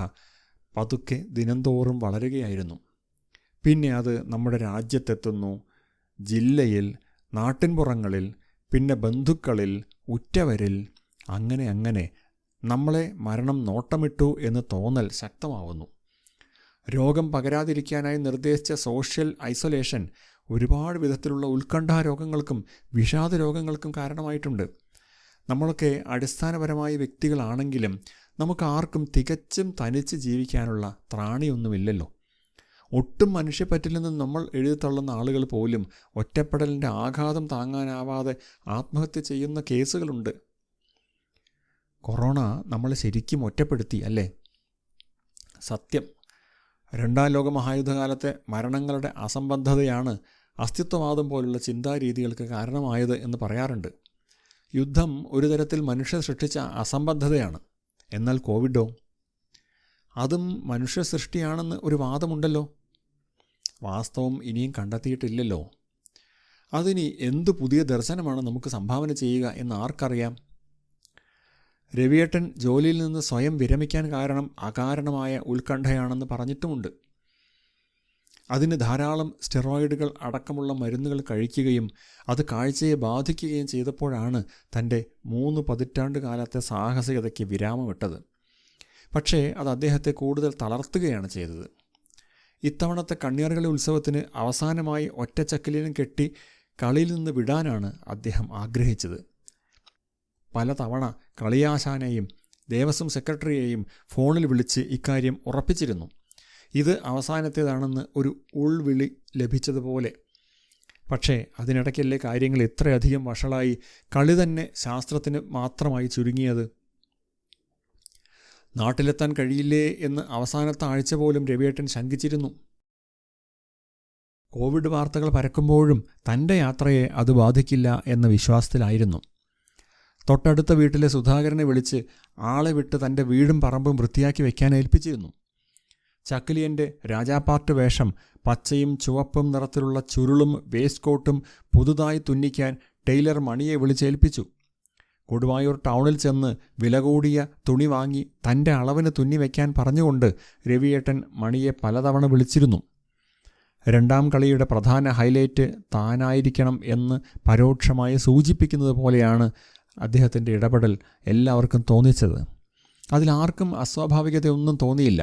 പതുക്കെ ദിനംതോറും വളരുകയായിരുന്നു. പിന്നെ അത് നമ്മുടെ രാജ്യത്തെത്തുന്നു, ജില്ലയിൽ, നാട്ടിൻപുറങ്ങളിൽ, പിന്നെ ബന്ധുക്കളിൽ, ഉറ്റവരിൽ, അങ്ങനെ നമ്മളെ മരണം നോട്ടമിട്ടു എന്ന് തോന്നൽ ശക്തമാവുന്നു. രോഗം പകരാതിരിക്കാനായി നിർദ്ദേശിച്ച സോഷ്യൽ ഐസൊലേഷൻ ഒരുപാട് വിധത്തിലുള്ള ഉത്കണ്ഠാരോഗങ്ങൾക്കും വിഷാദ രോഗങ്ങൾക്കും കാരണമായിട്ടുണ്ട്. നമ്മളൊക്കെ അടിസ്ഥാനപരമായ വ്യക്തികളാണെങ്കിലും നമുക്ക് ആർക്കും തികച്ചും തനിച്ച് ജീവിക്കാനുള്ള ത്രാണിയൊന്നുമില്ലല്ലോ. ഒട്ടും മനുഷ്യപ്പറ്റില്ലെന്ന് നമ്മൾ എഴുതിത്തള്ളുന്ന ആളുകൾ പോലും ഒറ്റപ്പെടലിൻ്റെ ആഘാതം താങ്ങാനാവാതെ ആത്മഹത്യ ചെയ്യുന്ന കേസുകളുണ്ട്. കൊറോണ നമ്മളെ ശരിക്കും ഒറ്റപ്പെടുത്തി അല്ലേ? സത്യം. 2ാം ലോക മഹായുദ്ധകാലത്തെ മരണങ്ങളുടെ അസംബന്ധതയാണ് അസ്തിത്വവാദം പോലുള്ള ചിന്താരീതികൾക്ക് കാരണമായത് എന്ന് പറയാറുണ്ട്. യുദ്ധം ഒരു തരത്തിൽ മനുഷ്യർ സൃഷ്ടിച്ച അസംബന്ധതയാണ്. എന്നാൽ കോവിഡോ? അതും മനുഷ്യ സൃഷ്ടിയാണെന്ന് ഒരു വാദമുണ്ടല്ലോ. വാസ്തവം ഇനിയും കണ്ടെത്തിയിട്ടില്ലല്ലോ. അതിനി എന്തു പുതിയ ദർശനമാണ് നമുക്ക് സംഭാവന ചെയ്യുക എന്ന് ആർക്കറിയാം? രവിയേട്ടൻ ജോലിയിൽ നിന്ന് സ്വയം വിരമിക്കാൻ കാരണം അകാരണമായ ഉത്കണ്ഠയാണെന്ന് പറഞ്ഞിട്ടുമുണ്ട്. അതിന് ധാരാളം സ്റ്റെറോയിഡുകൾ അടക്കമുള്ള മരുന്നുകൾ കഴിക്കുകയും അത് കാഴ്ചയെ ബാധിക്കുകയും ചെയ്തപ്പോഴാണ് തൻ്റെ 3 പതിറ്റാണ്ട് കാലത്തെ സാഹസികതയ്ക്ക് വിരാമമിട്ടത്. പക്ഷേ അത് അദ്ദേഹത്തെ കൂടുതൽ തളർത്തുകയാണ് ചെയ്തത്. ഇത്തവണത്തെ കണ്യാർകളി ഉത്സവത്തിന് അവസാനമായി ഒറ്റച്ചക്കലിനും കെട്ടി കളിയിൽ നിന്ന് വിടാനാണ് അദ്ദേഹം ആഗ്രഹിച്ചത്. പലതവണ കളിയാശാനെയും ദേവസ്വം സെക്രട്ടറിയെയും ഫോണിൽ വിളിച്ച് ഇക്കാര്യം ഉറപ്പിച്ചിരുന്നു. ഇത് അവസാനത്തേതാണെന്ന് ഒരു ഉൾവിളി ലഭിച്ചതുപോലെ. പക്ഷേ അതിനിടയ്ക്കല്ലേ കാര്യങ്ങൾ ഇത്രയധികം വഷളായി, കളി തന്നെ ശാസ്ത്രത്തിന് മാത്രമായി ചുരുങ്ങിയത്. നാട്ടിലെത്താൻ കഴിയില്ലേ എന്ന് അവസാനത്തെ ആഴ്ച പോലും രവിയേട്ടൻ ശങ്കിച്ചിരുന്നു. കോവിഡ് വാർത്തകൾ പരക്കുമ്പോഴും തൻ്റെ യാത്രയെ അത് ബാധിക്കില്ല എന്ന വിശ്വാസത്തിലായിരുന്നു. തൊട്ടടുത്ത വീട്ടിലെ സുധാകരനെ വിളിച്ച് ആളെ വിട്ട് തൻ്റെ വീടും പറമ്പും വൃത്തിയാക്കി വയ്ക്കാൻ ഏൽപ്പിച്ചിരുന്നു. ചക്കിലിയൻ്റെ രാജാപ്പാർട്ട് വേഷം, പച്ചയും ചുവപ്പും നിറത്തിലുള്ള ചുരുളും വേസ്റ്റ് കോട്ടും പുതുതായി തുന്നിക്കാൻ ടൈലർ മണിയെ വിളിച്ചേൽപ്പിച്ചു. കൊടുവായൂർ ടൗണിൽ ചെന്ന് വില കൂടിയ തുണി വാങ്ങി തൻ്റെ അളവിന് തുന്നി വയ്ക്കാൻ പറഞ്ഞുകൊണ്ട് രവിയേട്ടൻ മണിയെ പലതവണ വിളിച്ചിരുന്നു. 2ാം കളിയുടെ പ്രധാന ഹൈലൈറ്റ് താനായിരിക്കണം എന്ന് പരോക്ഷമായി സൂചിപ്പിക്കുന്നത് പോലെയാണ് അദ്ദേഹത്തിൻ്റെ ഇടപെടൽ എല്ലാവർക്കും തോന്നിച്ചത്. അതിലാർക്കും അസ്വാഭാവികതയൊന്നും തോന്നിയില്ല.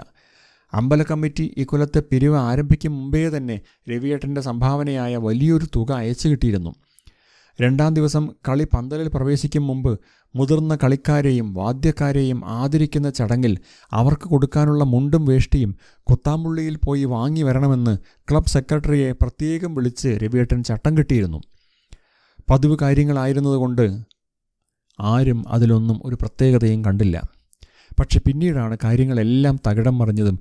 അമ്പല കമ്മിറ്റി ഇക്കൊല്ലത്തെ പിരിവ് ആരംഭിക്കും മുമ്പേ തന്നെ രവിയേട്ടൻ്റെ സംഭാവനയായ വലിയൊരു തുക അയച്ചു കിട്ടിയിരുന്നു. 2ാം ദിവസം കളി പന്തലിൽ പ്രവേശിക്കും മുമ്പ് മുതിർന്ന കളിക്കാരെയും വാദ്യക്കാരെയും ആദരിക്കുന്ന ചടങ്ങിൽ അവർക്ക് കൊടുക്കാനുള്ള മുണ്ടും വേഷ്ടിയും കുത്താമ്പുള്ളിയിൽ പോയി വാങ്ങി വരണമെന്ന് ക്ലബ് സെക്രട്ടറിയെ പ്രത്യേകം വിളിച്ച് രവിയേട്ടൻ ചട്ടം കിട്ടിയിരുന്നു. പതിവ് കാര്യങ്ങളായിരുന്നതുകൊണ്ട് ആരും അതിലൊന്നും ഒരു പ്രത്യേകതയും കണ്ടില്ല. പക്ഷെ പിന്നീടാണ് കാര്യങ്ങളെല്ലാം തകിടം മറിഞ്ഞതും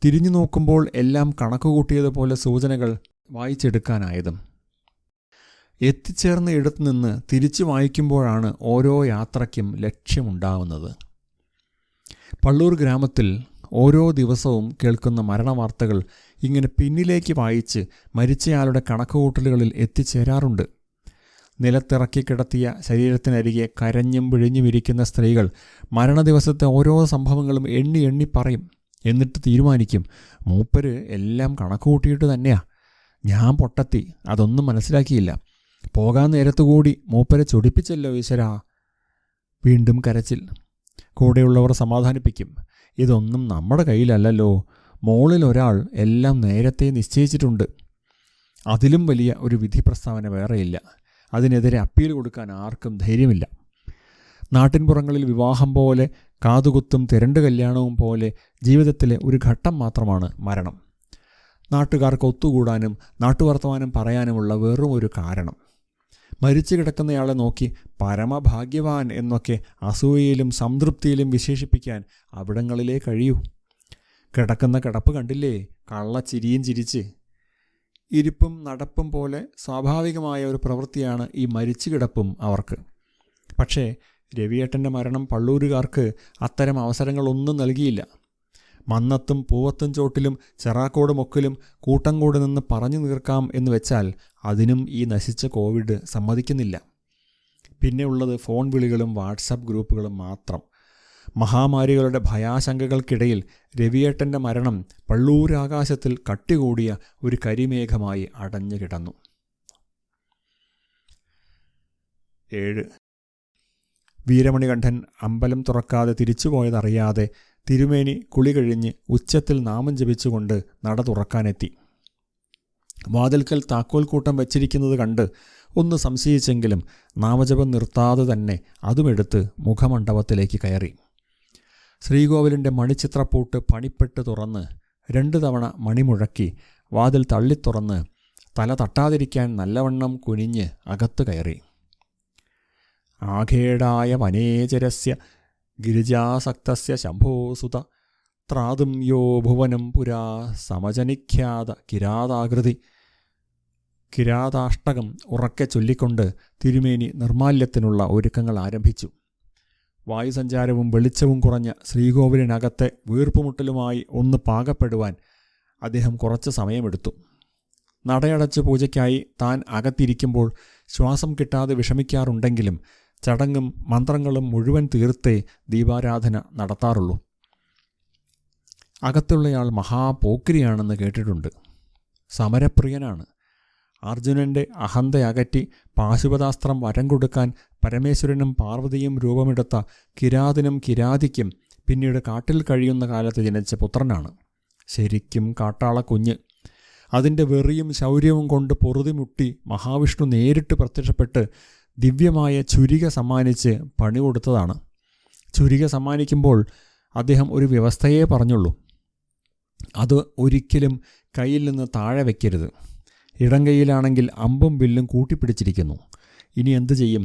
തിരിഞ്ഞു നോക്കുമ്പോൾ എല്ലാം കണക്കുകൂട്ടിയതുപോലെ സൂചനകൾ വായിച്ചെടുക്കാനായതും. എത്തിച്ചേർന്ന ഇടത്തു നിന്ന് തിരിച്ചു വായിക്കുമ്പോഴാണ് ഓരോ യാത്രയ്ക്കും ലക്ഷ്യമുണ്ടാവുന്നത്. പള്ളൂർ ഗ്രാമത്തിൽ ഓരോ ദിവസവും കേൾക്കുന്ന മരണവാർത്തകൾ ഇങ്ങനെ പിന്നിലേക്ക് വായിച്ച് മരിച്ചയാളുടെ കണക്കുകൂട്ടലുകളിൽ എത്തിച്ചേരാറുണ്ട്. നിലത്തിറക്കി കിടത്തിയ ശരീരത്തിനരികെ കരഞ്ഞും പിഴിഞ്ഞും ഇരിക്കുന്ന സ്ത്രീകൾ മരണദിവസത്തെ ഓരോ സംഭവങ്ങളും എണ്ണി എണ്ണി പറയും. എന്നിട്ട് തീരുമാനിക്കും, മൂപ്പര് എല്ലാം കണക്കുകൂട്ടിയിട്ട് തന്നെയാ, ഞാൻ പൊട്ടത്തി, അതൊന്നും മനസ്സിലാക്കിയില്ല, പോകാൻ നേരത്തുകൂടി മൂപ്പരെ ചൊടിപ്പിച്ചല്ലോ ഈശ്വരാ. വീണ്ടും കരച്ചിൽ. കൂടെയുള്ളവർ സമാധാനിപ്പിക്കും, ഇതൊന്നും നമ്മുടെ കയ്യിലല്ലല്ലോ, മോളിൽ ഒരാൾ എല്ലാം നേരത്തെ നിശ്ചയിച്ചിട്ടുണ്ട്. അതിലും വലിയ ഒരു വിധി പ്രസ്താവന വേറെയില്ല. അതിനെതിരെ അപ്പീൽ കൊടുക്കാൻ ആർക്കും ധൈര്യമില്ല. നാട്ടിൻപുറങ്ങളിൽ വിവാഹം പോലെ, കാതുകുത്തും തിരണ്ട് കല്യാണവും പോലെ ജീവിതത്തിലെ ഒരു ഘട്ടം മാത്രമാണ് മരണം. നാട്ടുകാർക്ക് ഒത്തുകൂടാനും നാട്ടുവർത്തമാനം പറയാനുമുള്ള വെറും ഒരു കാരണം. മരിച്ചു കിടക്കുന്നയാളെ നോക്കി പരമഭാഗ്യവാൻ എന്നൊക്കെ അസൂയയിലും സംതൃപ്തിയിലും വിശേഷിപ്പിക്കാൻ അവിടങ്ങളിലേ കഴിയൂ. കിടക്കുന്ന കിടപ്പ് കണ്ടില്ലേ, കള്ളച്ചിരിയും ചിരിച്ച്. ഇരിപ്പും നടപ്പും പോലെ സ്വാഭാവികമായ ഒരു പ്രവൃത്തിയാണ് ഈ മരിച്ചു കിടപ്പും അവർക്ക്. പക്ഷേ രവിയേട്ടൻ്റെ മരണം പള്ളൂരുകാർക്ക് അത്തരം അവസരങ്ങളൊന്നും നൽകിയില്ല. മന്നത്തും പൂവത്തും ചോട്ടിലും ചെറാക്കോട് മൊക്കിലും കൂട്ടം കൂടി നിന്ന് പറഞ്ഞു തീർക്കാം എന്ന് വെച്ചാൽ അതിനും ഈ നശിച്ച കോവിഡ് സമ്മതിക്കുന്നില്ല. പിന്നെ ഉള്ളത് ഫോൺ വിളികളും വാട്സപ്പ് ഗ്രൂപ്പുകളും മാത്രം. മഹാമാരികളുടെ ഭയാശങ്കകൾക്കിടയിൽ രവിയേട്ടൻ്റെ മരണം പള്ളൂരാകാശത്തിൽ കട്ടികൂടിയ ഒരു കരിമേഘമായി അടഞ്ഞു കിടന്നു. 7. വീരമണികണ്ഠൻ അമ്പലം തുറക്കാതെ തിരിച്ചുപോയതറിയാതെ തിരുമേനി കുളി കഴിഞ്ഞ് ഉച്ചത്തിൽ നാമം ജപിച്ചുകൊണ്ട് നട തുറക്കാനെത്തി. വാതിൽക്കൽ താക്കോൽ കൂട്ടം വച്ചിരിക്കുന്നത് കണ്ട് ഒന്ന് സംശയിച്ചെങ്കിലും നാമജപം നിർത്താതെ തന്നെ അതുമെടുത്ത് മുഖമണ്ഡപത്തിലേക്ക് കയറി. ശ്രീകോവിലിൻ്റെ മണിച്ചിത്രപ്പൂട്ട് പണിപ്പെട്ട് തുറന്ന് 2 തവണ മണിമുഴക്കി വാതിൽ തള്ളിത്തുറന്ന് തല തട്ടാതിരിക്കാൻ നല്ലവണ്ണം കുനിഞ്ഞ് അകത്ത് കയറി. ആഘേടായ വനേചരസ്യ ഗിരിജാസക്തസ്യ ശംഭോസുത ത്രാതും യോ ഭുവനം പുരാ സമജനിഖ്യാത കിരാതാകൃതി. കിരാതാഷ്ടകം ഉറക്കെ ചൊല്ലിക്കൊണ്ട് തിരുമേനി നിർമാല്യത്തിനുള്ള ഒരുക്കങ്ങൾ ആരംഭിച്ചു. വായുസഞ്ചാരവും വെളിച്ചവും കുറഞ്ഞ ശ്രീകോവിലിനകത്തെ വീർപ്പുമുട്ടലുമായി ഒന്ന് പാകപ്പെടുവാൻ അദ്ദേഹം കുറച്ച് സമയമെടുത്തു. നടയടച്ച് പൂജയ്ക്കായി താൻ അകത്തിരിക്കുമ്പോൾ ശ്വാസം കിട്ടാതെ വിഷമിക്കാറുണ്ടെങ്കിലും ചടങ്ങും മന്ത്രങ്ങളും മുഴുവൻ തീർത്തേ ദീപാരാധന നടത്താറുള്ളൂ. അകത്തുള്ളയാൾ മഹാപോക്രിയാണെന്ന് കേട്ടിട്ടുണ്ട്. സമരപ്രിയനാണ്. അർജുനൻ്റെ അഹന്തയകറ്റി പാശുപതാസ്ത്രം വരം കൊടുക്കാൻ പരമേശ്വരനും പാർവതിയും രൂപമെടുത്ത കിരാതനും കിരാതിക്കും പിന്നീട് കാട്ടിൽ കഴിയുന്ന കാലത്ത് ജനിച്ച പുത്രനാണ്. ശരിക്കും കാട്ടാളക്കുഞ്ഞ്. അതിൻ്റെ വെറിയും ശൗര്യവും കൊണ്ട് പൊറുതിമുട്ടി മഹാവിഷ്ണു നേരിട്ട് പ്രത്യക്ഷപ്പെട്ട് ദിവ്യമായ ചുരിക സമ്മാനിച്ച് പണി കൊടുത്തതാണ്. ചുരിക സമ്മാനിക്കുമ്പോൾ അദ്ദേഹം ഒരു വ്യവസ്ഥയേ പറഞ്ഞുള്ളൂ. അത് ഒരിക്കലും കയ്യിൽ നിന്ന് താഴെ വയ്ക്കരുത്. ഇടം കൈയിലാണെങ്കിൽ അമ്പും വില്ലും കൂട്ടിപ്പിടിച്ചിരിക്കുന്നു. ഇനി എന്തു ചെയ്യും?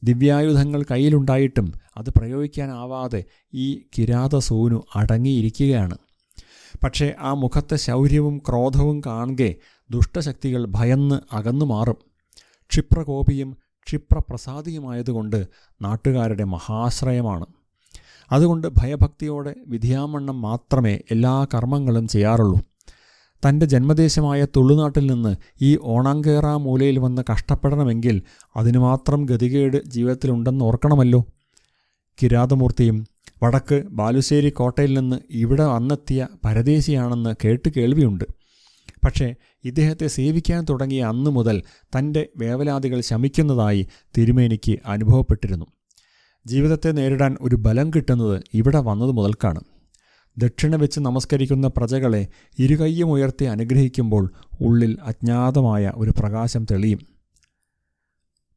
ദിവ്യായുധങ്ങൾ കയ്യിലുണ്ടായിട്ടും അത് പ്രയോഗിക്കാനാവാതെ ഈ കിരാതസൂനു അടങ്ങിയിരിക്കുകയാണ്. പക്ഷേ ആ മുഖത്തെ ശൗര്യവും ക്രോധവും കാണുകെ ദുഷ്ടശക്തികൾ ഭയന്ന് അകന്നു മാറും. ക്ഷിപ്രകോപിയും ക്ഷിപ്രപ്രസാദിയുമായതുകൊണ്ട് നാട്ടുകാരുടെ മഹാശ്രയമാണ്. അതുകൊണ്ട് ഭയഭക്തിയോടെ വിധിയാമണ്ണം മാത്രമേ എല്ലാ കർമ്മങ്ങളും ചെയ്യാറുള്ളൂ. തൻ്റെ ജന്മദേശമായ തുളുനാട്ടിൽ നിന്ന് ഈ ഓണാങ്കേറ മൂലയിൽ വന്ന് കഷ്ടപ്പെടണമെങ്കിൽ അതിനു മാത്രം ഗതികേട് ജീവിതത്തിലുണ്ടെന്ന് ഓർക്കണമല്ലോ. കിരാതമൂർത്തിയും വടക്ക് ബാലുശ്ശേരി കോട്ടയിൽ നിന്ന് ഇവിടെ വന്നെത്തിയ പരദേശിയാണെന്ന് കേട്ട് കേൾവിയുണ്ട്. പക്ഷേ ഇദ്ദേഹത്തെ സേവിക്കാൻ തുടങ്ങിയ അന്നു മുതൽ തൻ്റെ വേവലാതികൾ ശമിക്കുന്നതായി തിരുമേനിക്ക് അനുഭവപ്പെട്ടിരുന്നു. ജീവിതത്തെ നേരിടാൻ ഒരു ബലം കിട്ടുന്നത് ഇവിടെ വന്നത് മുതൽക്കാണ്. ദക്ഷിണ വെച്ച് നമസ്കരിക്കുന്ന പ്രജകളെ ഇരുകൈയും ഉയർത്തി അനുഗ്രഹിക്കുമ്പോൾ ഉള്ളിൽ അജ്ഞാതമായ ഒരു പ്രകാശം തെളിയും.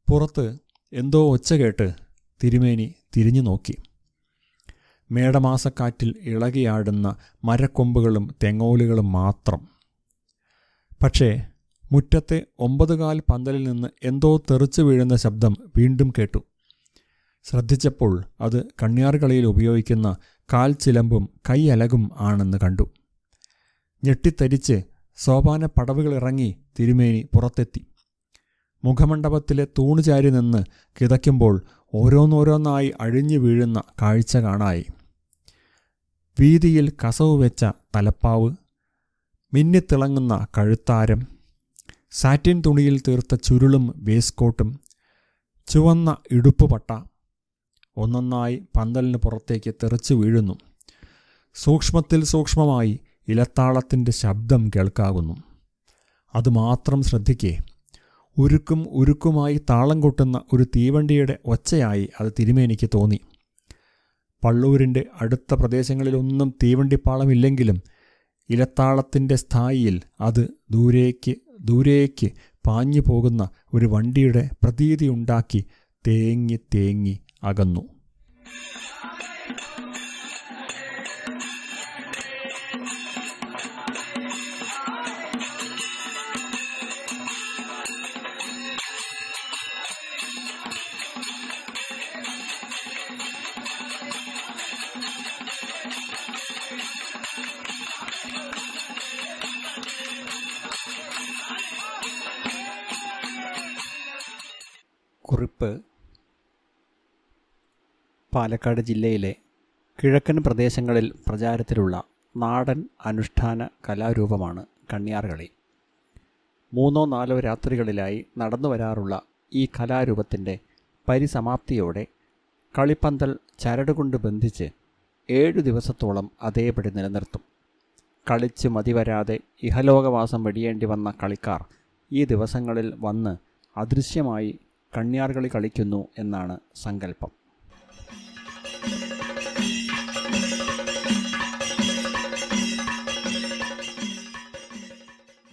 പുറത്ത് എന്തോ ഒച്ച കേട്ട് തിരുമേനി തിരിഞ്ഞു നോക്കി. മേടമാസക്കാറ്റിൽ ഇളകിയാടുന്ന മരക്കൊമ്പുകളും തെങ്ങോലുകളും മാത്രം. പക്ഷേ മുറ്റത്തെ 9 കാൽ പന്തലിൽ നിന്ന് എന്തോ തെറിച്ചു വീഴുന്ന ശബ്ദം വീണ്ടും കേട്ടു. ശ്രദ്ധിച്ചപ്പോൾ അത് കണ്യാർകളിയിൽ ഉപയോഗിക്കുന്ന കാൽ ചിലമ്പും കൈയലകും ആണെന്ന് കണ്ടു. ഞെട്ടിത്തരിച്ച് സോപാന പടവുകളിറങ്ങി തിരുമേനി പുറത്തെത്തി. മുഖമണ്ഡപത്തിലെ തൂണുചാരി നിന്ന് കിതയ്ക്കുമ്പോൾ ഓരോന്നോരോന്നായി അഴിഞ്ഞു വീഴുന്ന കാഴ്ച കാണായി. വീതിയിൽ കസവ് വെച്ച തലപ്പാവ്, മിന്നിത്തിളങ്ങുന്ന കഴുത്താരം, സാറ്റിൻ തുണിയിൽ തീർത്ത ചുരുളും വേസ്കോട്ടും, ചുവന്ന ഇടുപ്പുപട്ട ഒന്നൊന്നായി പന്തലിന് പുറത്തേക്ക് തെറിച്ചു വീഴുന്നു. സൂക്ഷ്മത്തിൽ സൂക്ഷ്മമായി ഇലത്താളത്തിൻ്റെ ശബ്ദം കേൾക്കാകുന്നു. അതുമാത്രം ശ്രദ്ധിക്കേ, ഉരുക്കുമായി താളം കൊട്ടുന്ന ഒരു തീവണ്ടിയുടെ ഒച്ചയായി അത് തിരുമേനിക്ക് തോന്നി. പള്ളൂരിൻ്റെ അടുത്ത പ്രദേശങ്ങളിലൊന്നും തീവണ്ടിപ്പാളമില്ലെങ്കിലും ഇലത്താളത്തിൻ്റെ സ്ഥായിയിൽ അത് ദൂരേക്ക് പാഞ്ഞു പോകുന്ന ഒരു വണ്ടിയുടെ പ്രതീതിയുണ്ടാക്കി തേങ്ങി അകന്നു. കുറിപ്പ്: പാലക്കാട് ജില്ലയിലെ കിഴക്കൻ പ്രദേശങ്ങളിൽ പ്രചാരത്തിലുള്ള നാടൻ അനുഷ്ഠാന കലാരൂപമാണ് കണ്യാർകളി. 3-4 രാത്രികളിലായി നടന്നു വരാറുള്ള ഈ കലാരൂപത്തിൻ്റെ പരിസമാപ്തിയോടെ കളിപ്പന്തൽ ചരടുകൊണ്ട് ബന്ധിച്ച് 7 ദിവസത്തോളം അതേപടി നിലനിർത്തും. കളിച്ച് മതിവരാതെ ഇഹലോകവാസം വെടിയേണ്ടി വന്ന കളിക്കാർ ഈ ദിവസങ്ങളിൽ വന്ന് അദൃശ്യമായി കണ്യാർകളി കളിക്കുന്നു എന്നാണ് സങ്കല്പം.